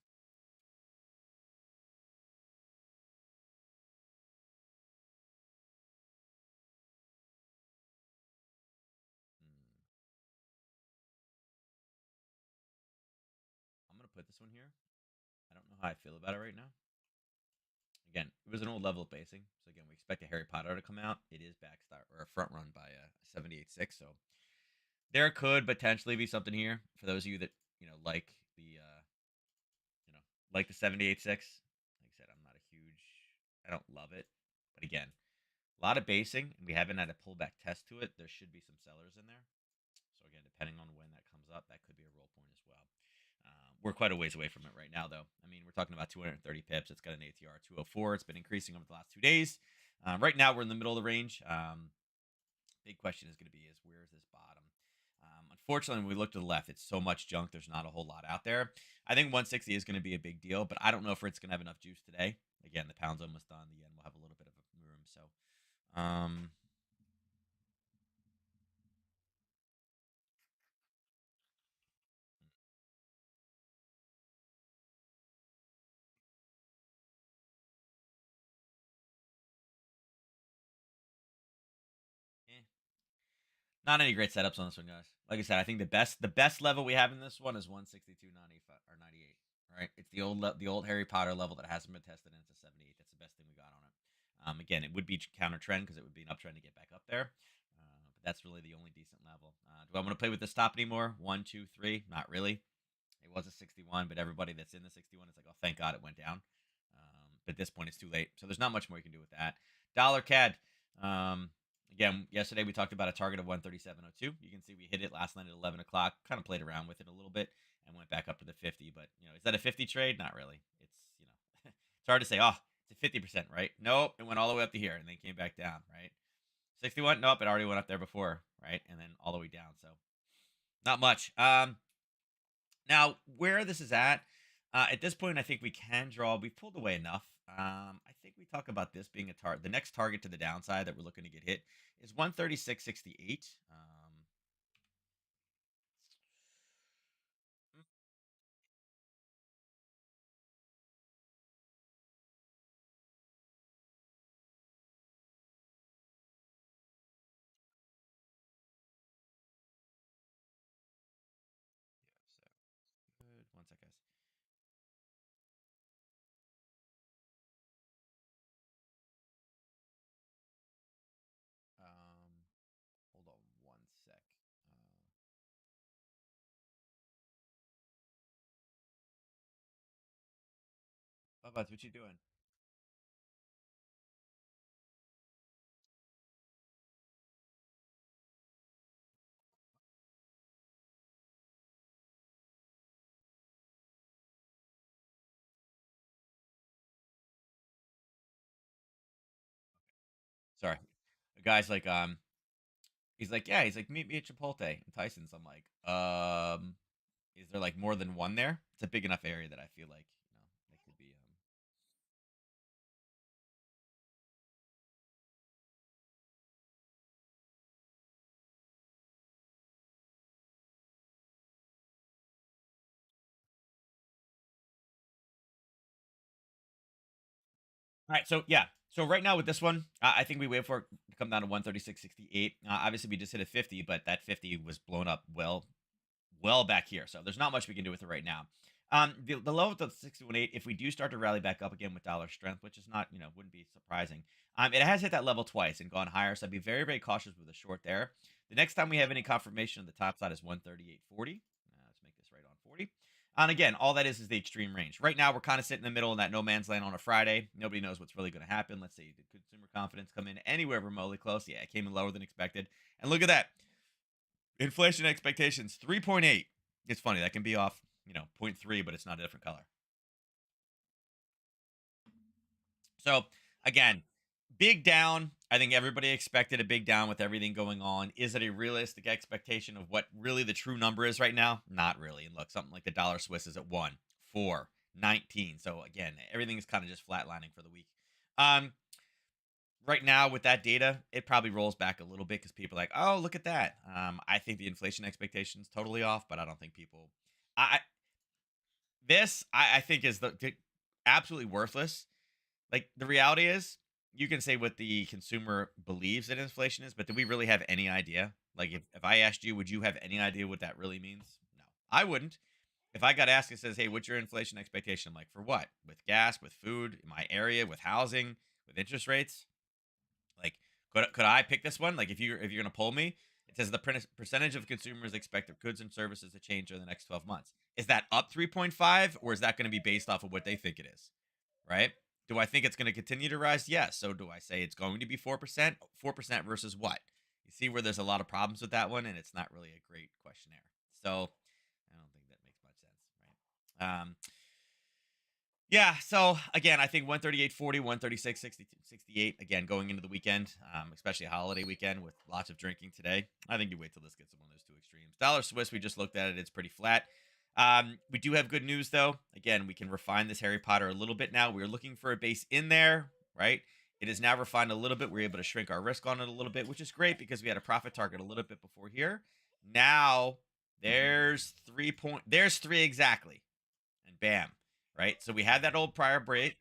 Hmm. I'm going to put this one here. I don't know how I feel about it right now. Again, it was an old level of basing. So again, we expect a Harry Potter to come out. It is backstart or a front run by a 78.6. So there could potentially be something here for those of you that like you know like the 78.6. Like I said, I'm not a huge. I don't love it, but again, a lot of basing, and we haven't had a pullback test to it. There should be some sellers in there. So again, depending on when that comes up, that could be a roll point as well. We're quite a ways away from it right now, though. I mean, we're talking about 230 pips. It's got an ATR 204. It's been increasing over the last 2 days. Right now, we're in the middle of the range. Big question is going to be is where is this bottom? Unfortunately, when we look to the left, it's so much junk. There's not a whole lot out there. I think 160 is going to be a big deal, but I don't know if it's going to have enough juice today. Again, the pound's almost done. The yen will have a little bit of a room. So, eh, not any great setups on this one, guys. Like I said, I think the best level we have in this one is 162.95 or 98. Right? It's the old Harry Potter level that hasn't been tested, and it's a 78. That's the best thing we got on it. Again, it would be counter trend because it would be an uptrend to get back up there. But that's really the only decent level. Do I want to play with this stop anymore? 1, 2, 3? Not really. It was a 61, but everybody that's in the 61 is like, oh, thank God it went down. But at this point, it's too late. So there's not much more you can do with that. Dollar CAD. Again, yesterday we talked about a target of 137.02. You can see we hit it last night at 11 o'clock. Kind of played around with it a little bit and went back up to the 50. But is that a 50 trade? Not really. It's hard to say. Oh, it's a 50%, right? Nope, it went all the way up to here and then came back down, right? 61. Nope, it already went up there before, right? And then all the way down. So not much. Now, where this is at this point, I think we can draw. We've pulled away enough. I think we talk about this being a target. The next target to the downside that we're looking to get hit is 136.68. So good. One sec, guys. Um, Hold on one sec. Bubba, what you doing? Sorry. The guy's like, he's like, yeah, he's like, meet me at Chipotle. And Tyson's, I'm like, is there like more than one there? It's a big enough area that I feel like, it could be. All right, so yeah, so right now with this one, I think we wait for it to come down to 136.68. Obviously, we just hit a 50, but that 50 was blown up well back here. So there's not much we can do with it right now. The low of the 61.8, if we do start to rally back up again with dollar strength, which is not, wouldn't be surprising. It has hit that level twice and gone higher. So I'd be very, very cautious with a short there. The next time we have any confirmation of the top side is 138.40. Let's make this right on 40. And again, all that is the extreme range. Right now, we're kind of sitting in the middle in that no man's land on a Friday. Nobody knows what's really going to happen. Let's see, did consumer confidence come in anywhere remotely close? Yeah, it came in lower than expected. And look at that. Inflation expectations 3.8. It's funny that can be off, 0.3, but it's not a different color. So again, big down. I think everybody expected a big down with everything going on. Is it a realistic expectation of what really the true number is right now? Not really. And look, something like the dollar Swiss is at 1, 4, 19. So again, everything is kind of just flatlining for the week. Um, right now with that data, it probably rolls back a little bit because people are like, oh, look at that. I think the inflation expectation is totally off, but I don't think people. I I think is absolutely worthless. Like the reality is, you can say what the consumer believes that inflation is, but do we really have any idea? Like if I asked you, would you have any idea what that really means? No, I wouldn't. If I got asked and says, "Hey, what's your inflation expectation?" I'm like, for what? With gas, with food, in my area, with housing, with interest rates? Like, could I pick this one? Like, if you're gonna poll me, it says the percentage of consumers expect their goods and services to change in the next 12 months. Is that up 3.5, or is that going to be based off of what they think it is? Right? Do I think it's going to continue to rise? Yes. So do I say it's going to be 4%? 4% versus what? You see where there's a lot of problems with that one, and it's not really a great questionnaire. So I don't think that makes much sense, right? Yeah, so again, I think 138.40, 136, 68, again, going into the weekend, especially a holiday weekend with lots of drinking today. I think you wait till this gets to one of those two extremes. Dollar Swiss, we just looked at it, it's pretty flat. We do have good news though. Again, we can refine this Harry Potter a little bit now. We were looking for a base in there, right? It is now refined a little bit. We're able to shrink our risk on it a little bit, which is great because we had a profit target a little bit before here. Now there's three exactly. And bam, right? So we had that old prior break.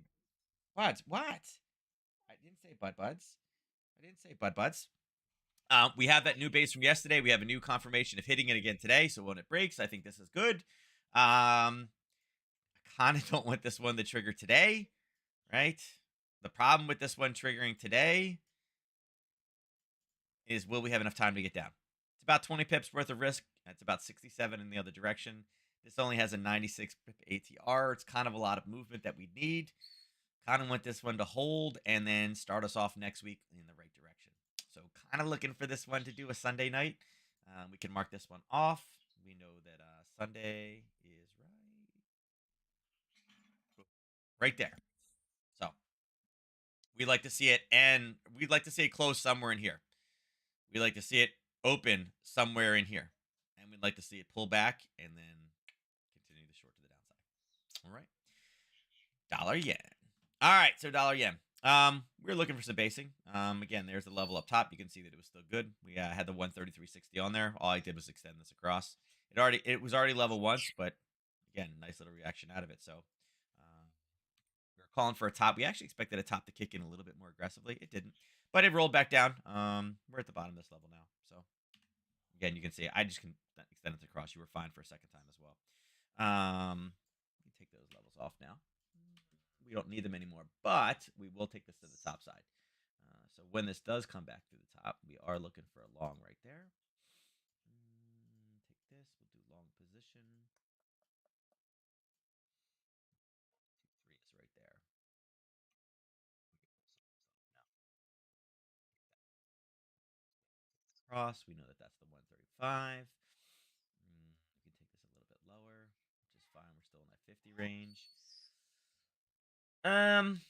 What? What? I didn't say Bud Buds. I didn't say Bud Buds. We have that new base from yesterday. We have a new confirmation of hitting it again today. So when it breaks, I think this is good. I kind of don't want this one to trigger today, right? The problem with this one triggering today is will we have enough time to get down? It's about 20 pips worth of risk. It's about 67 in the other direction. This only has a 96 pip ATR. It's kind of a lot of movement that we need. Kind of want this one to hold and then start us off next week in the right direction. So kind of looking for this one to do a Sunday night. We can mark this one off. We know that Sunday is right there. So we'd like to see it, and we'd like to see it close somewhere in here. We'd like to see it open somewhere in here, and we'd like to see it pull back and then continue the short to the downside. All right. Dollar yen. All right, so dollar yen. We are looking for some basing. Again, there's the level up top. You can see that it was still good. We had the 133.60 on there. All I did was extend this across. It was already level once, but again, nice little reaction out of it. So we were calling for a top. We actually expected a top to kick in a little bit more aggressively. It didn't, but it rolled back down. We're at the bottom of this level now. So again, you can see I just can extend it across. You were fine for a second time as well. You can take those levels off now. We don't need them anymore, but we will take this to the top side. So when this does come back through the top, we are looking for a long right there. Take this. We'll do long position. 2, 3 is right there. Cross. We know that that's the 135. We can take this a little bit lower, which is fine. We're still in that 50 range. Um,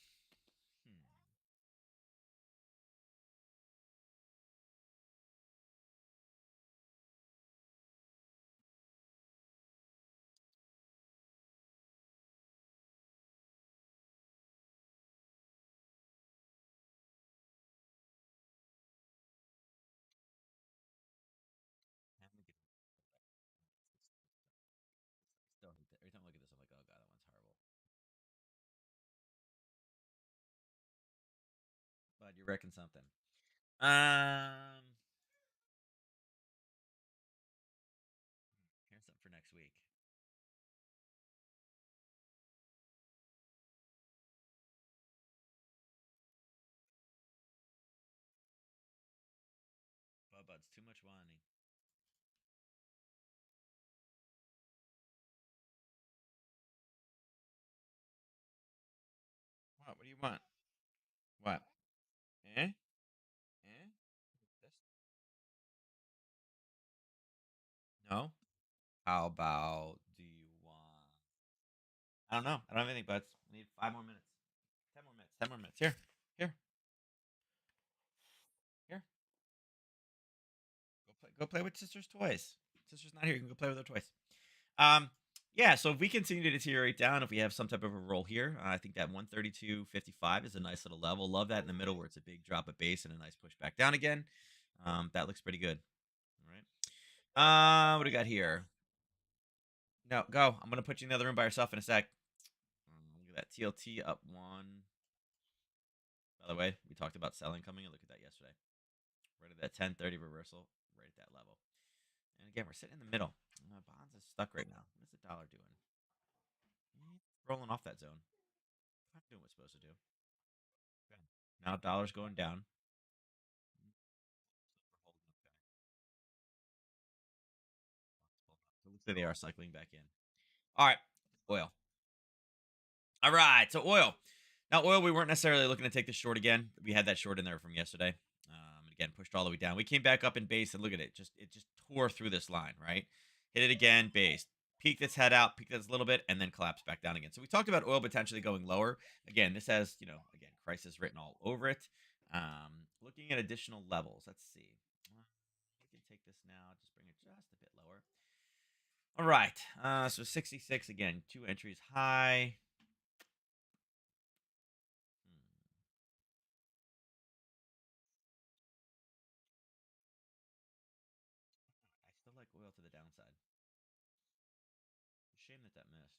Still hate that. Every time I look at this, I'm like, oh god, that one's horrible. But you reckon something. Here's something for next week. Bubba, it's too much money. What? What do you want? What? Eh? Eh? This? No? How about do you want? I don't know. I don't have anything, buds. I need 5 more minutes. 10 more minutes. 10 more minutes. Here. Here. Here. Go play. Go play with sister's toys. Sister's not here. You can go play with her toys. Um, yeah, so if we continue to deteriorate down, if we have some type of a roll here, I think that 132.55 is a nice little level. Love that in the middle where it's a big drop of base and a nice push back down again. That looks pretty good. All right. What do we got here? No, go. I'm gonna put you in the other room by yourself in a sec. Look at that TLT up one. By the way, we talked about selling coming in. Look at that yesterday. Right at that 1030 reversal, right at that level. And again, we're sitting in the middle. Bonds is stuck right now. What is the dollar doing? Rolling off that zone. Not doing what it's supposed to do. Okay. Now dollar's going down. So looks like they are cycling back in. All right, oil. All right, so oil. Now oil, we weren't necessarily looking to take this short again. We had that short in there from yesterday. Again, pushed all the way down. We came back up in base and look at it. It just tore through this line, right? Hit it again, base. Peaked its head out, peaked its a little bit, and then collapsed back down again. So we talked about oil potentially going lower. Again, this has, again, crisis written all over it. Looking at additional levels. Let's see. We can take this now, just bring it just a bit lower. All right. So 66 again, 2 entries high. I still like oil to the downside. Shame that missed.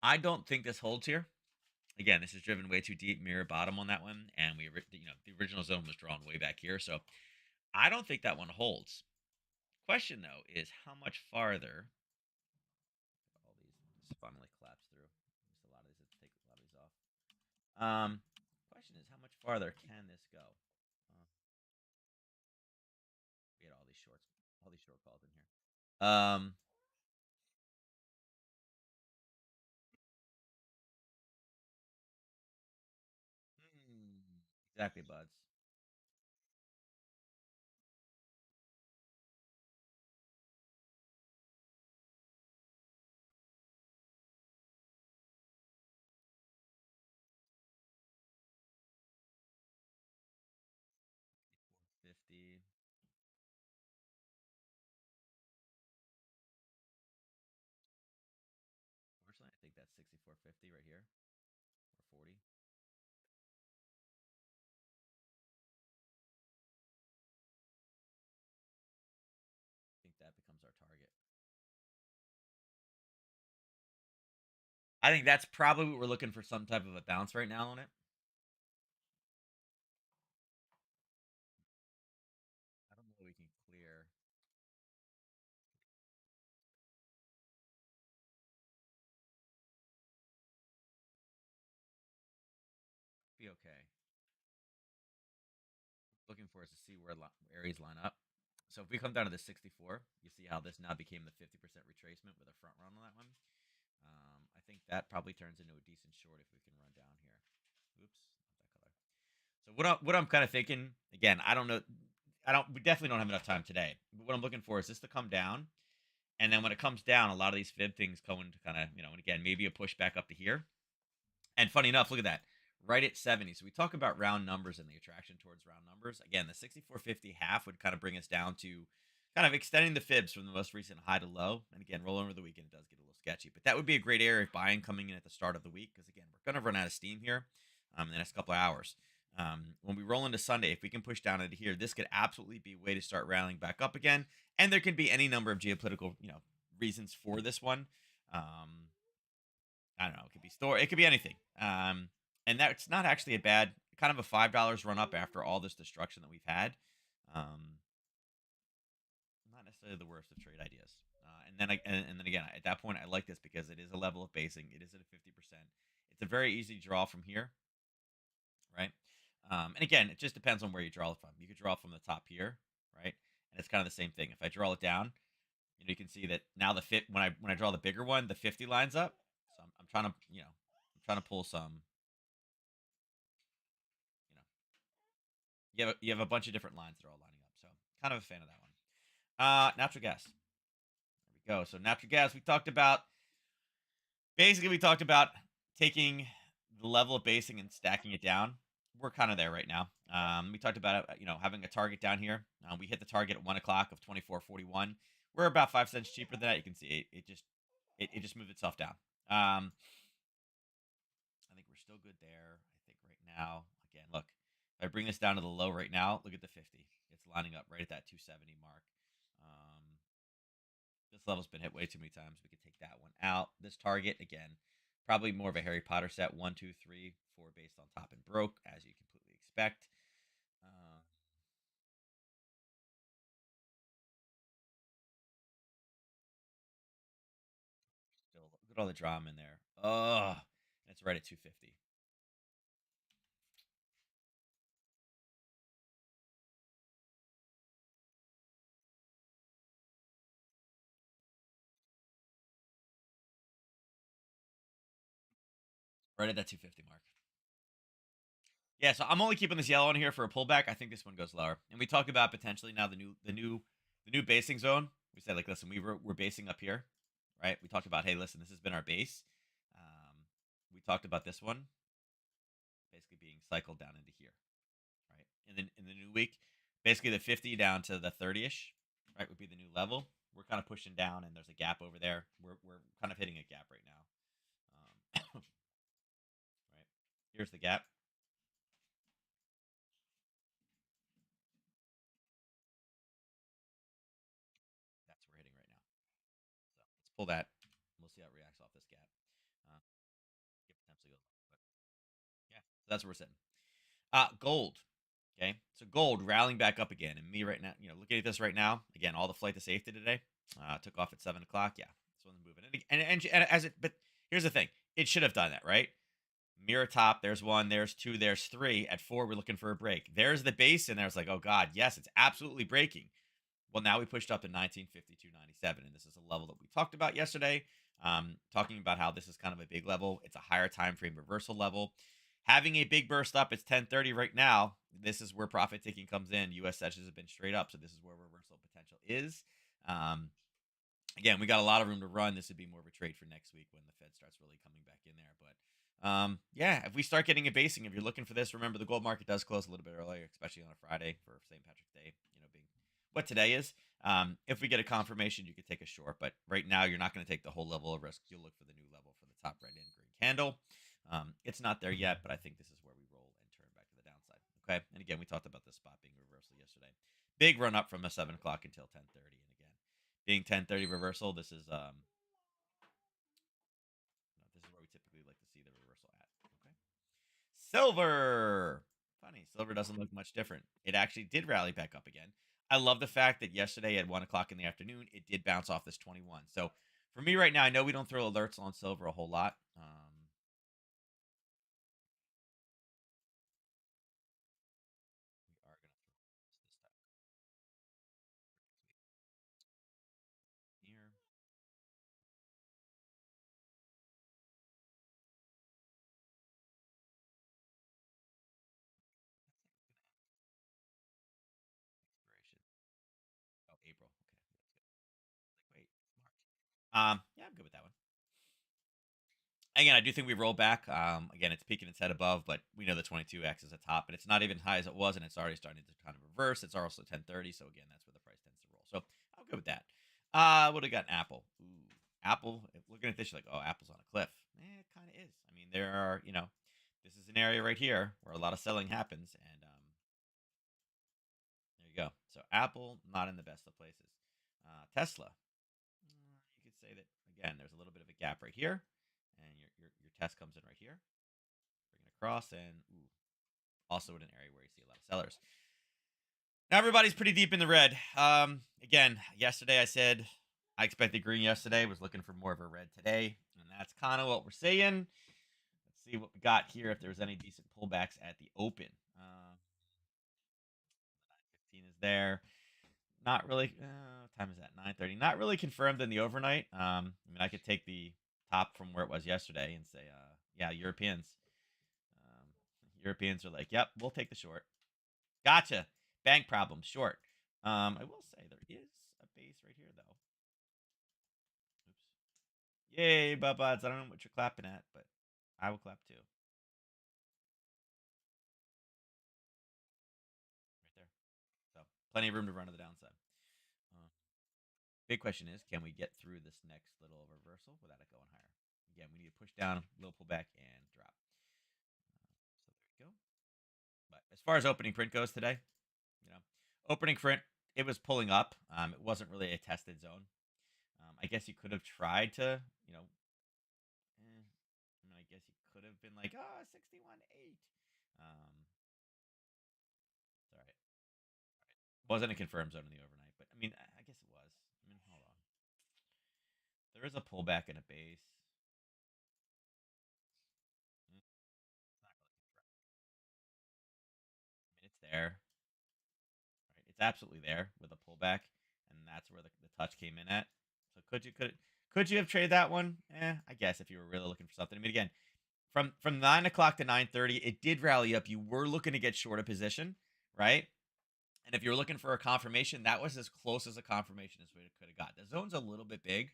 I don't think this holds here. Again, this is driven way too deep, mirror bottom on that one, and the original zone was drawn way back here, so I don't think that one holds. Question though is how much farther all these just finally collapse through. Just a lot of these, let's take a lot of these off. Question is how much farther can this go? We had all these short calls in here. Exactly, buds. $50. Personally, I think that's 64.50 right here, or 40. I think that becomes our target. I think that's probably what we're looking for, some type of a bounce right now on it. I don't know if we can clear. Be okay. Looking for is to see where areas line up. So if we come down to the 64, you see how this now became the 50% retracement with a front run on that one. I think that probably turns into a decent short if we can run down here. Oops, not that color. So what I'm kind of thinking, again, I don't know. We definitely don't have enough time today. But what I'm looking for is this to come down, and then when it comes down, a lot of these fib things go into kind of, and again, maybe a push back up to here. And funny enough, look at that. Right at 70. So we talk about round numbers and the attraction towards round numbers. Again, the 64.50 half would kind of bring us down to kind of extending the fibs from the most recent high to low. And again, roll over the weekend, it does get a little sketchy. But that would be a great area of buying coming in at the start of the week. Because again, we're going to run out of steam here in the next couple of hours. When we roll into Sunday, if we can push down into here, this could absolutely be a way to start rallying back up again. And there can be any number of geopolitical, reasons for this one. I don't know. It could be store. It could be anything. And that's not actually a bad kind of a $5 run up after all this destruction that we've had. Not necessarily the worst of trade ideas. And then again, at that point, I like this because it is a level of basing. It is at a 50%. It's a very easy draw from here, right? And again, it just depends on where you draw it from. You could draw from the top here, right? And it's kind of the same thing. If I draw it down, you can see that now the fit when I draw the bigger one, the 50 lines up. So I'm trying to I'm trying to pull some. You know, you have a bunch of different lines that are all lining up. So kind of a fan of that one. Natural gas. There we go. So natural gas. We talked about taking the level of basing and stacking it down. We're kind of there right now. We talked about having a target down here. We hit the target at 1 o'clock of 24.41. We're about 5 cents cheaper than that. You can see it just moved itself down. I think we're still good there. I think right now, again, look, if I bring this down to the low right now, look at the 50. It's lining up right at that 270 mark. This level's been hit way too many times. We could take that one out. This target, again, probably more of a Harry Potter set. 1, 2, 3, 4 based on top and broke, as you completely expect. Still, look at all the drama in there. Oh, and it's right at 250. Right at that 250 mark. Yeah, so I'm only keeping this yellow on here for a pullback. I think this one goes lower. And we talked about potentially now the new basing zone. We said like, listen, we're basing up here, right? We talked about, hey, listen, this has been our base. We talked about this one basically being cycled down into here, right? And then in the new week, basically the 50 down to the 30ish, right, would be the new level. We're kind of pushing down, and there's a gap over there. We're kind of hitting a gap right now, right? Here's the gap. That's what we're hitting right now. So let's pull that. We'll see how it reacts off this gap. Uh, get potentially go. Yeah, so that's where we're sitting. Gold. Okay, so gold rallying back up again, and me right now, looking at this right now, again, all the flight to safety today, took off at 7 o'clock. Yeah, this one's moving, and as it, but here's the thing, it should have done that, right? Mirror top, there's one, there's two, there's three. At four, we're looking for a break. There's the base, and there's like, oh god, yes, it's absolutely breaking. Well, now we pushed up to 1952.97, and this is a level that we talked about yesterday. Talking about how this is kind of a big level. It's a higher time frame reversal level. Having a big burst up, it's 10:30 right now. This is where profit taking comes in. U.S. sessions have been straight up, so this is where reversal potential is. Um, Again, we got a lot of room to run. This would be more of a trade for next week when the Fed starts really coming back in there. But yeah, if we start getting a basing, if you're looking for this, remember the gold market does close a little bit earlier, especially on a Friday for St. Patrick's Day, being what today is. If we get a confirmation, you could take a short, but right now you're not going to take the whole level of risk. You'll look for the new level for the top right end green candle. It's not there yet, but I think this is where we roll and turn back to the downside. Okay, and again, we talked about this spot being reversal yesterday. Big run up from a 7 o'clock until 10:30, and again, being 10:30 reversal, this is where we typically like to see the reversal at. Okay, silver. Funny, silver doesn't look much different. It actually did rally back up again. I love the fact that yesterday at 1 o'clock in the afternoon, it did bounce off this 21. So for me right now, I know we don't throw alerts on silver a whole lot. We are going to throw this stuff here. Expiration. Oh, April. Okay, that's good. Like, wait, it's March. Yeah, I'm good with that one. Again, I do think we roll back. Again, it's peaking its head above, but we know the 22x is a top, and it's not even high as it was, and it's already starting to kind of reverse. It's also 10:30, so again, that's where the price tends to roll. So I'm good with that. What do we got? Apple. Ooh, Apple. Looking at this, you're like, oh, Apple's on a cliff. It kind of is. I mean, there are, this is an area right here where a lot of selling happens, and there you go. So Apple, not in the best of places. Tesla. You could say that again. There's a little bit of a gap right here, and your test comes in right here. Bring it across, and ooh, also in an area where you see a lot of sellers. Now everybody's pretty deep in the red. Again, yesterday I said I expected green yesterday. Was looking for more of a red today, and that's kind of what we're seeing. Let's see what we got here. If there's any decent pullbacks at the open. 9:15 is there. Not really. What time is that? 9:30. Not really confirmed in the overnight. I mean, I could take the top from where it was yesterday and say, yeah, Europeans. Um, Europeans are like, yep, we'll take the short. Gotcha. Bank problem, short. I will say there is a base right here, though. Oops. Yay, Bubbads. I don't know what you're clapping at, but I will clap too. Right there. So, plenty of room to run to the downside. Uh, Big question is, can we get through this next little reversal without it going higher? Again, we need to push down, little pullback, and drop. So there you go. But as far as opening print goes today, you know, opening print, it was pulling up. It wasn't really a tested zone. I guess you could have tried to, I mean, I guess you could have been like, oh, 61.8. It's all right. Wasn't a confirmed zone in the overnight, but I mean, I guess it was. I mean, hold on. There is a pullback and a base. It's not really confirmed. I mean, it's there. Right? It's absolutely there with a pullback, and that's where the touch came in at. So could you have traded that one? I guess if you were really looking for something. I mean, again, from 9 o'clock to 9:30, it did rally up. You were looking to get short a position, right? And if you were looking for a confirmation, that was as close as a confirmation as we could have got. The zone's a little bit big.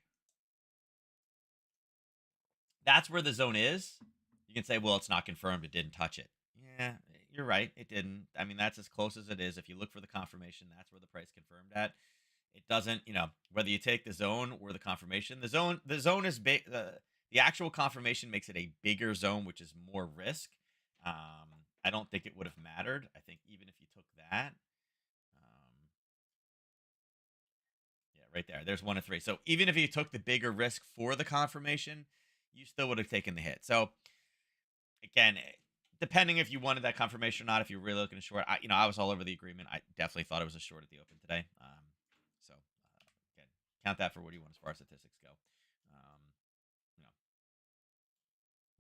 That's where the zone is. You can say, well, it's not confirmed. It didn't touch it. Yeah, you're right. It didn't. I mean, that's as close as it is. If you look for the confirmation, that's where the price confirmed at. It doesn't, whether you take the zone or the confirmation, the zone is big. The actual confirmation makes it a bigger zone, which is more risk. I don't think it would have mattered. I think even if you took that, yeah, right there. There's 1 to 3. So even if you took the bigger risk for the confirmation, you still would have taken the hit. So again, depending if you wanted that confirmation or not, if you're really looking to short, I was all over the agreement. I definitely thought it was a short at the open today. So again, count that for what you want as far as statistics go. Um, you know,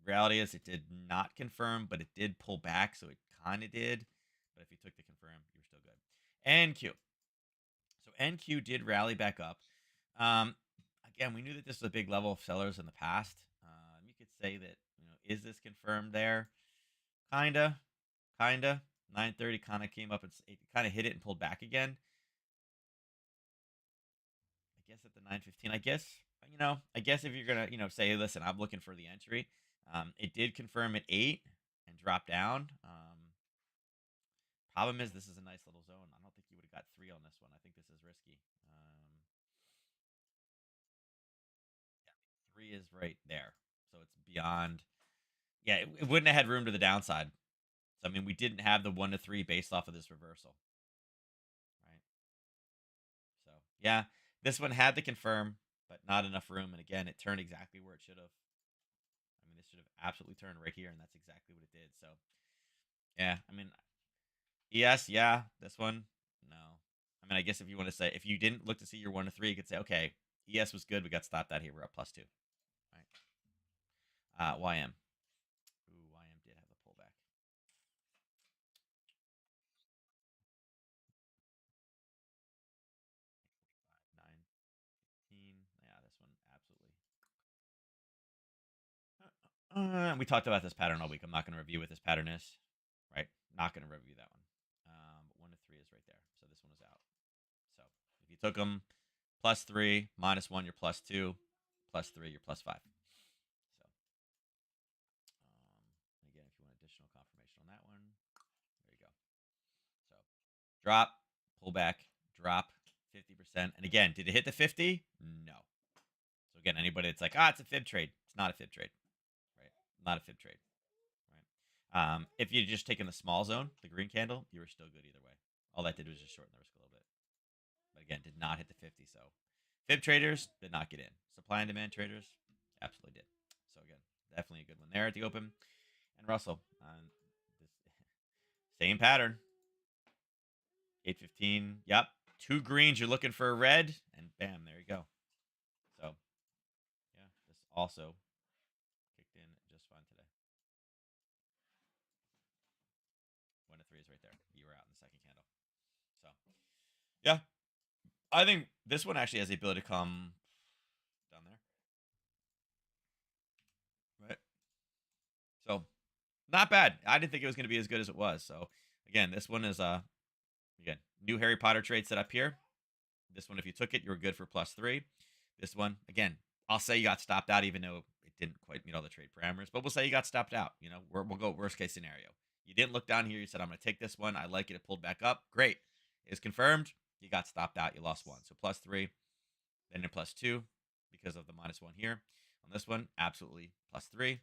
reality is it did not confirm, but it did pull back, so it kind of did. But if you took the confirm, you were still good. NQ. So NQ did rally back up. Um, Again, we knew that this was a big level of sellers in the past. You could say that, is this confirmed there? Kinda, kinda. 930 kind of came up and it kind of hit it and pulled back again. I guess at the 915. I guess if you're gonna, say, listen, I'm looking for the entry. It did confirm at 8 and drop down. Problem is, this is a nice little zone. I don't think you would have got 3 on this one. I think this is risky. 3 is right there, so it's beyond. Yeah, it wouldn't have had room to the downside. So I mean, we didn't have the 1 to 3 based off of this reversal, right? So yeah, this one had to confirm, but not enough room. And again, it turned exactly where it should have. I mean, this should have absolutely turned right here, and that's exactly what it did. So yeah, I mean, yes, yeah, this one, no. I mean, I guess if you want to say, if you didn't look to see your 1 to 3, you could say, okay, ES was good. We got stopped out here. We're up +2. Right. YM. Ooh, YM did have the pullback. 915. Yeah, this one absolutely. We talked about this pattern all week. I'm not going to review what this pattern is. Right? Not going to review that one. But 1 to 3 is right there. So this one is out. So if you took them +3, -1, you're +2, +3, you're +5. So again, if you want additional confirmation on that one, there you go. So drop, pull back, drop 50%. And again, did it hit the 50? No. So again, anybody that's like, it's a fib trade. It's not a fib trade, right? Not a fib trade, right? If you'd just taken the small zone, the green candle, you were still good either way. All that did was just shorten the risk a little bit. But again, did not hit the 50. So fib traders did not get in. Supply and demand traders absolutely did. So again, definitely a good one there at the open. And Russell, this same pattern. 815. Yep. 2 greens. You're looking for a red. And bam, there you go. So, yeah, this also kicked in just fine today. 1 to 3 is right there. You were out in the second candle. So, yeah. I think this one actually has the ability to come down there. Right. So, not bad. I didn't think it was going to be as good as it was. So, again, this one is, again, new Harry Potter trade set up here. This one, if you took it, you were good for +3. This one, again, I'll say you got stopped out, even though it didn't quite meet all the trade parameters. But we'll say you got stopped out. We'll go worst case scenario. You didn't look down here. You said, I'm going to take this one. I like it. It pulled back up. Great. It's confirmed. You got stopped out. You lost 1. So +3. Then you're +2 because of the -1 here. On this one, absolutely +3.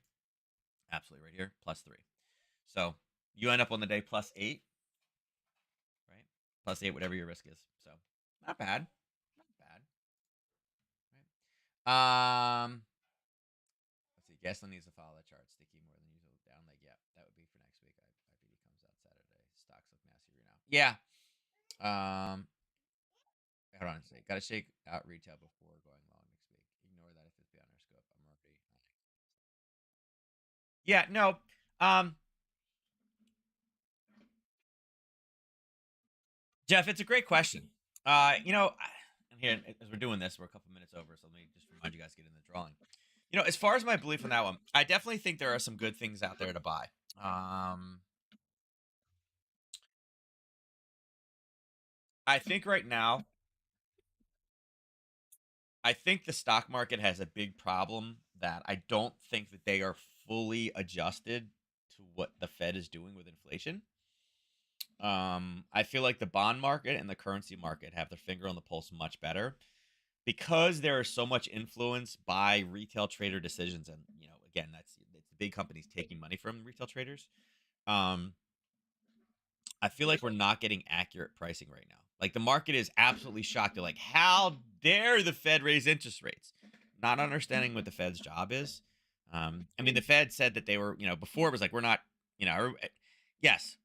Absolutely right here, +3. So you end up on the day +8. Right? +8, whatever your risk is. So not bad. Not bad. Right? Let's see. Gasoline needs to follow the chart. Sticky more than usual. Down leg. Yeah, that would be for next week. IPD comes out Saturday. Stocks look massive now. Yeah. Hold on a second. Got to shake out retail before going long next week. Ignore that if it's beyond our scope. I'm already. Yeah. No. Jeff, it's a great question. And here, as we're doing this, we're a couple minutes over, so let me just remind you guys to get in the drawing. As far as my belief on that one, I definitely think there are some good things out there to buy. I think right now, I think the stock market has a big problem that I don't think that they are fully adjusted to what the Fed is doing with inflation. I feel like the bond market and the currency market have their finger on the pulse much better because there is so much influence by retail trader decisions. And, again, it's the big companies taking money from retail traders. Um, I feel like we're not getting accurate pricing right now. Like the market is absolutely shocked. They're like, how dare the Fed raise interest rates? Not understanding what the Fed's job is. I mean, the Fed said that they were, before it was like, we're not You know, yes,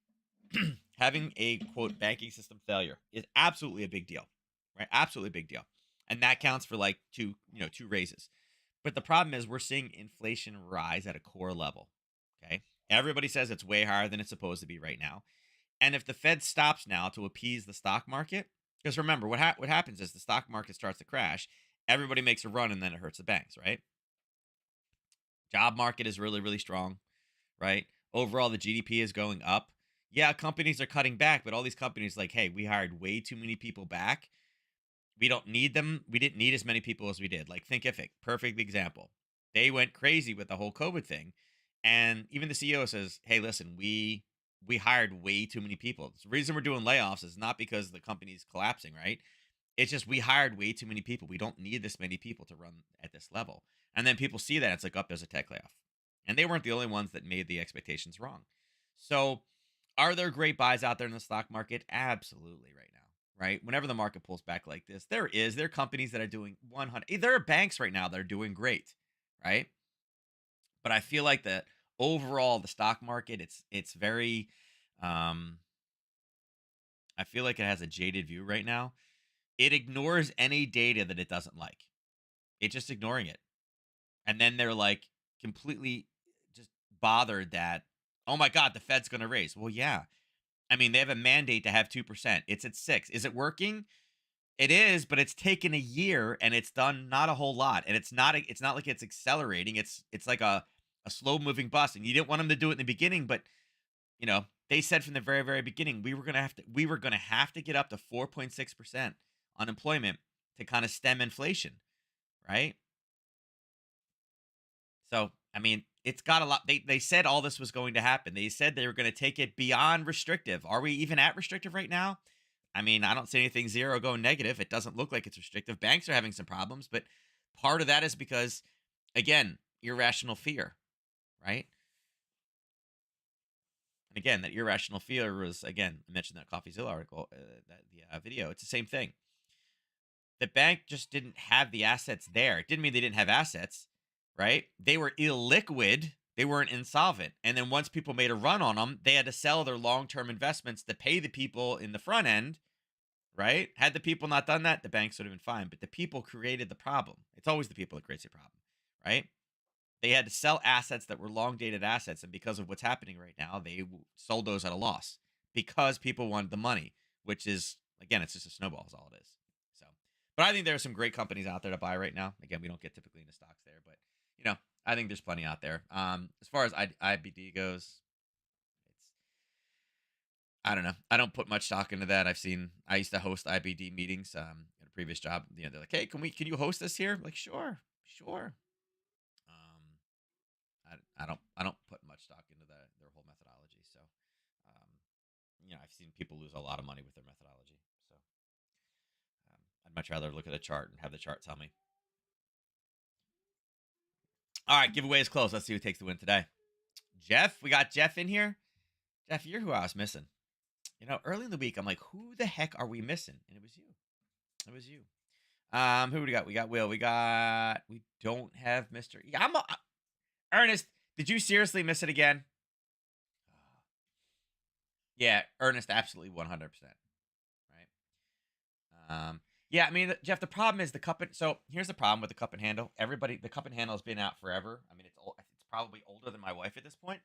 having a quote banking system failure is absolutely a big deal, right? Absolutely a big deal, and that counts for like two raises. But the problem is we're seeing inflation rise at a core level. Okay, everybody says it's way higher than it's supposed to be right now, and if the Fed stops now to appease the stock market, because remember what happens is the stock market starts to crash, everybody makes a run, and then it hurts the banks, right? Job market is really really strong, right? Overall, the GDP is going up. Yeah, companies are cutting back, but all these companies like, hey, we hired way too many people back. We don't need them. We didn't need as many people as we did. Like Thinkific, perfect example. They went crazy with the whole COVID thing, and even the CEO says, "Hey, listen, we hired way too many people. The reason we're doing layoffs is not because the company's collapsing, right? It's just we hired way too many people. We don't need this many people to run at this level." And then people see that it's like, "Oh, there's a tech layoff," and they weren't the only ones that made the expectations wrong. So, are there great buys out there in the stock market? Absolutely, right now. Right, whenever the market pulls back like this, there are companies that are doing 100. There are banks right now that are doing great, right? But I feel like that overall, the stock market, it's very, um, I feel like it has a jaded view right now. It ignores any data that it doesn't like. It's just ignoring it. And then they're like completely just bothered that, oh my God, the Fed's going to raise. Well, yeah. I mean, they have a mandate to have 2%. It's at 6. Is it working? It is, but it's taken a year and it's done not a whole lot. And it's not like it's accelerating. It's like a slow moving bus. And you didn't want them to do it in the beginning, but they said from the very, very beginning we were gonna have to get up to 4.6% unemployment to kind of stem inflation, right? So, I mean, it's got a lot. They said all this was going to happen. They said they were going to take it beyond restrictive. Are we even at restrictive right now? I mean, I don't see anything zero going negative. It doesn't look like it's restrictive. Banks are having some problems, but part of that is because, again, irrational fear, right? And again, that irrational fear was, again, I mentioned that CoffeeZilla article, that the video. It's the same thing. The bank just didn't have the assets there. It didn't mean they didn't have assets, right? They were illiquid. They weren't insolvent. And then once people made a run on them, they had to sell their long term investments to pay the people in the front end, right? Had the people not done that, the banks would have been fine. But the people created the problem. It's always the people that creates the problem, right? They had to sell assets that were long dated assets. And because of what's happening right now, they sold those at a loss because people wanted the money, which is, again, it's just a snowball, is all it is. So, but I think there are some great companies out there to buy right now. Again, we don't get typically into stocks there, but, I think there's plenty out there. As far as IBD goes, it's, I don't know. I don't put much stock into that. I used to host IBD meetings at a previous job. They're like, hey, can you host this here? I'm like, sure, sure. Um, I don't put much stock into their whole methodology. So, um, I've seen people lose a lot of money with their methodology. So, I'd much rather look at a chart and have the chart tell me. All right, giveaway is close. Let's see who takes the win today. Jeff, we got Jeff in here. Jeff, you're who I was missing. Early in the week, I'm like, who the heck are we missing? And it was you. It was you. Who we got? We got Will. We don't have Mr. Yeah, Ernest. Did you seriously miss it again? Yeah, Ernest, absolutely 100%. Right. Yeah, I mean, Jeff, the problem is the cup and so here's the problem with the cup and handle. The cup and handle has been out forever. I mean, it's probably older than my wife at this point.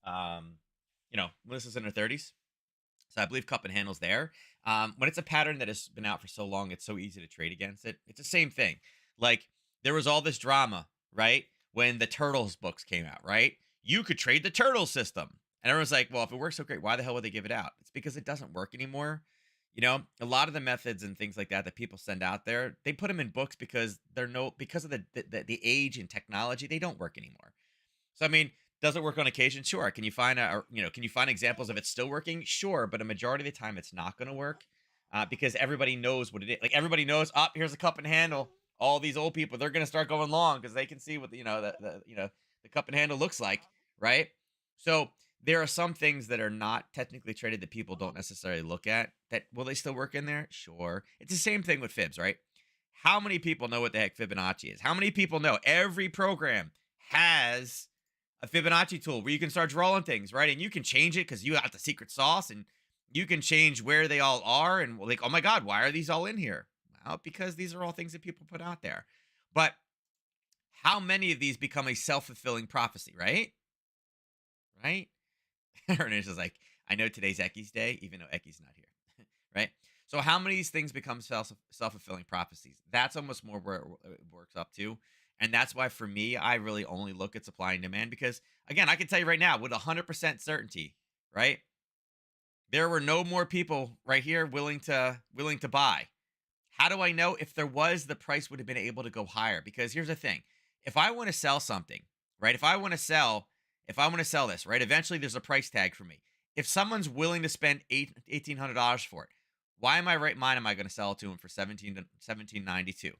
Um, Melissa's in her 30s. So I believe cup and handle's there. When it's a pattern that has been out for so long, it's so easy to trade against it. It's the same thing. Like there was all this drama, right? When the Turtles books came out, right? You could trade the Turtle system. And everyone's like, well, if it works so great, why the hell would they give it out? It's because it doesn't work anymore. A lot of the methods and things like that that people send out there, they put them in books because because of the age and technology, they don't work anymore. So I mean, does it work on occasion? Sure. Can you find examples of it still working? Sure, but a majority of the time, it's not going to work because everybody knows what it is. Like everybody knows, here's a cup and handle. All these old people, they're going to start going long because they can see what the cup and handle looks like, right? So there are some things that are not technically traded that people don't necessarily look at. That will they still work in there? Sure. It's the same thing with fibs, right? How many people know what the heck Fibonacci is? How many people know every program has a Fibonacci tool where you can start drawing things, right? And you can change it because you got the secret sauce, and you can change where they all are. And like, oh my God, why are these all in here? Well, because these are all things that people put out there. But how many of these become a self-fulfilling prophecy, right? Right? Ernest is like, I know today's Eki's day, even though Eki's not here. Right? So how many of these things become self-fulfilling prophecies? That's almost more where it works up to. And that's why for me, I really only look at supply and demand because again, I can tell you right now with 100% certainty, right? There were no more people right here willing to buy. How do I know if there was, the price would have been able to go higher? Because here's the thing. If I want to sell something, right? If I want to sell this, right? Eventually there's a price tag for me. If someone's willing to spend $1,800 for it, why am I right mind am I going to sell it to them for 1792?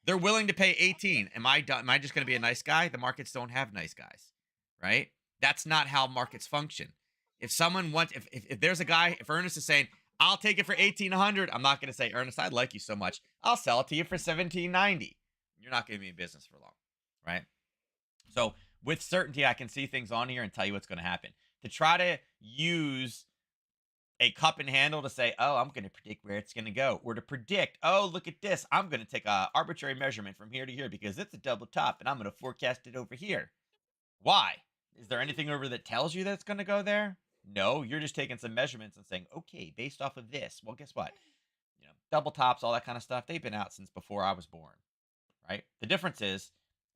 They're willing to pay 18. Am I just going to be a nice guy? The markets don't have nice guys, right? That's not how markets function. If someone wants, if there's a guy, if Ernest is saying, I'll take it for 1800, I'm not going to say, Ernest, I like you so much, I'll sell it to you for 1790. You're not going to be in business for long, right? So with certainty, I can see things on here and tell you what's going to happen. To try to use a cup and handle to say, oh, I'm going to predict where it's going to go, or to predict, oh, look at this, I'm going to take a arbitrary measurement from here to here because it's a double top and I'm going to forecast it over here. Why? Is there anything over that tells you that it's going to go there? No, you're just taking some measurements and saying, okay, based off of this. Well, guess what? Double tops, all that kind of stuff, they've been out since before I was born, right? The difference is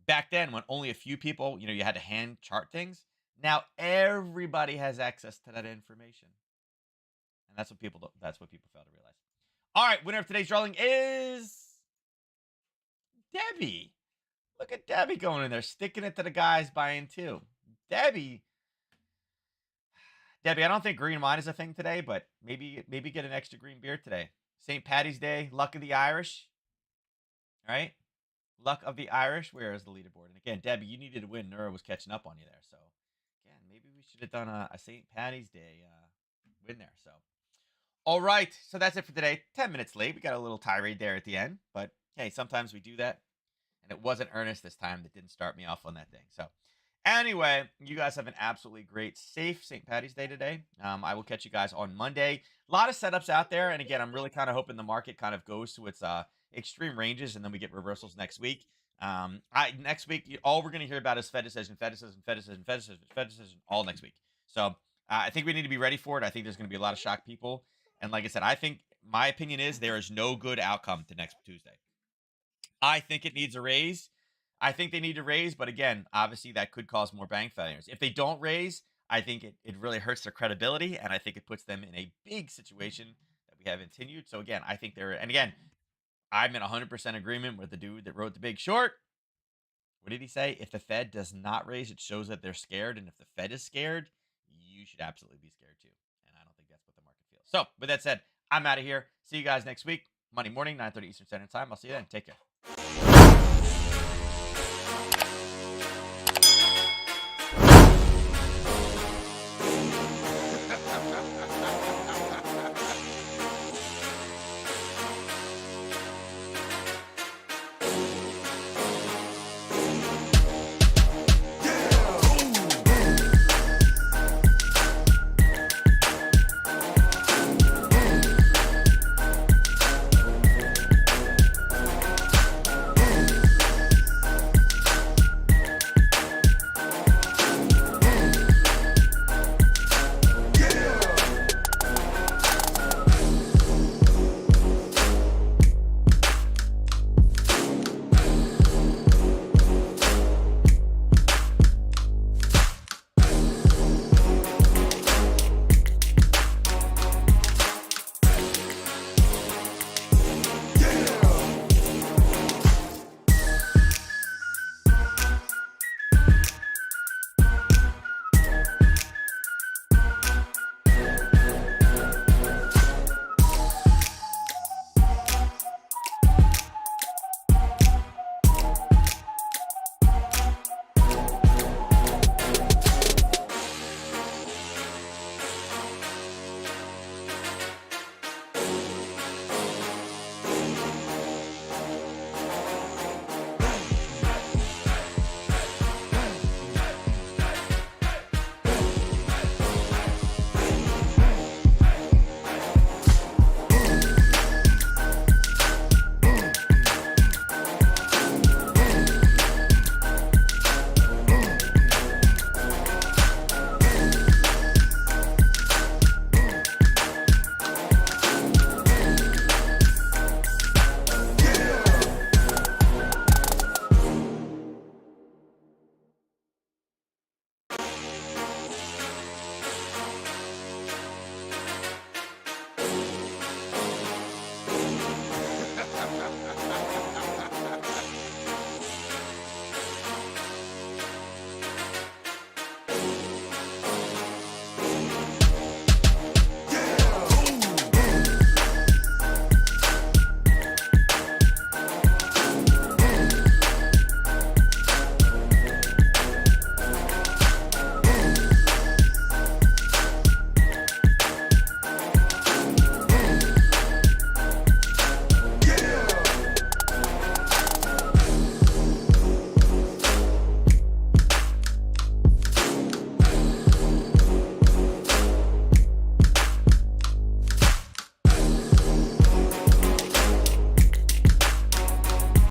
back then when only a few people, you had to hand chart things. Now everybody has access to that information. And that's what people fail to realize. All right, winner of today's drawing is Debbie. Look at Debbie going in there, sticking it to the guys buying too. Debbie, I don't think green wine is a thing today, but maybe get an extra green beer today. St. Patty's Day, luck of the Irish. All right? Luck of the Irish. Where is the leaderboard? And again, Debbie, you needed to win. Nura was catching up on you there. So, again, maybe we should have done a St. Patty's Day win there. So, all right. So, that's it for today. 10 minutes late. We got a little tirade there at the end. But, hey, sometimes we do that. And it wasn't Ernest this time that didn't start me off on that thing. So, anyway, you guys have an absolutely great, safe St. Patty's Day today. I will catch you guys on Monday. A lot of setups out there. And again, I'm really kind of hoping the market kind of goes to its extreme ranges and then we get reversals next week. Next week, all we're going to hear about is Fed decision all next week. So I think we need to be ready for it. I think there's going to be a lot of shocked people. And like I said, I think my opinion is there is no good outcome to next Tuesday. I think it needs a raise. I think they need to raise, but again, obviously that could cause more bank failures. If they don't raise, I think it really hurts their credibility, and I think it puts them in a big situation that we have continued. So again, I think and again, I'm in 100% agreement with the dude that wrote The Big Short. What did he say? If the Fed does not raise, it shows that they're scared, and if the Fed is scared, you should absolutely be scared too. And I don't think that's what the market feels. So with that said, I'm out of here. See you guys next week, Monday morning, 9:30 Eastern Standard Time. I'll see you then. Take care.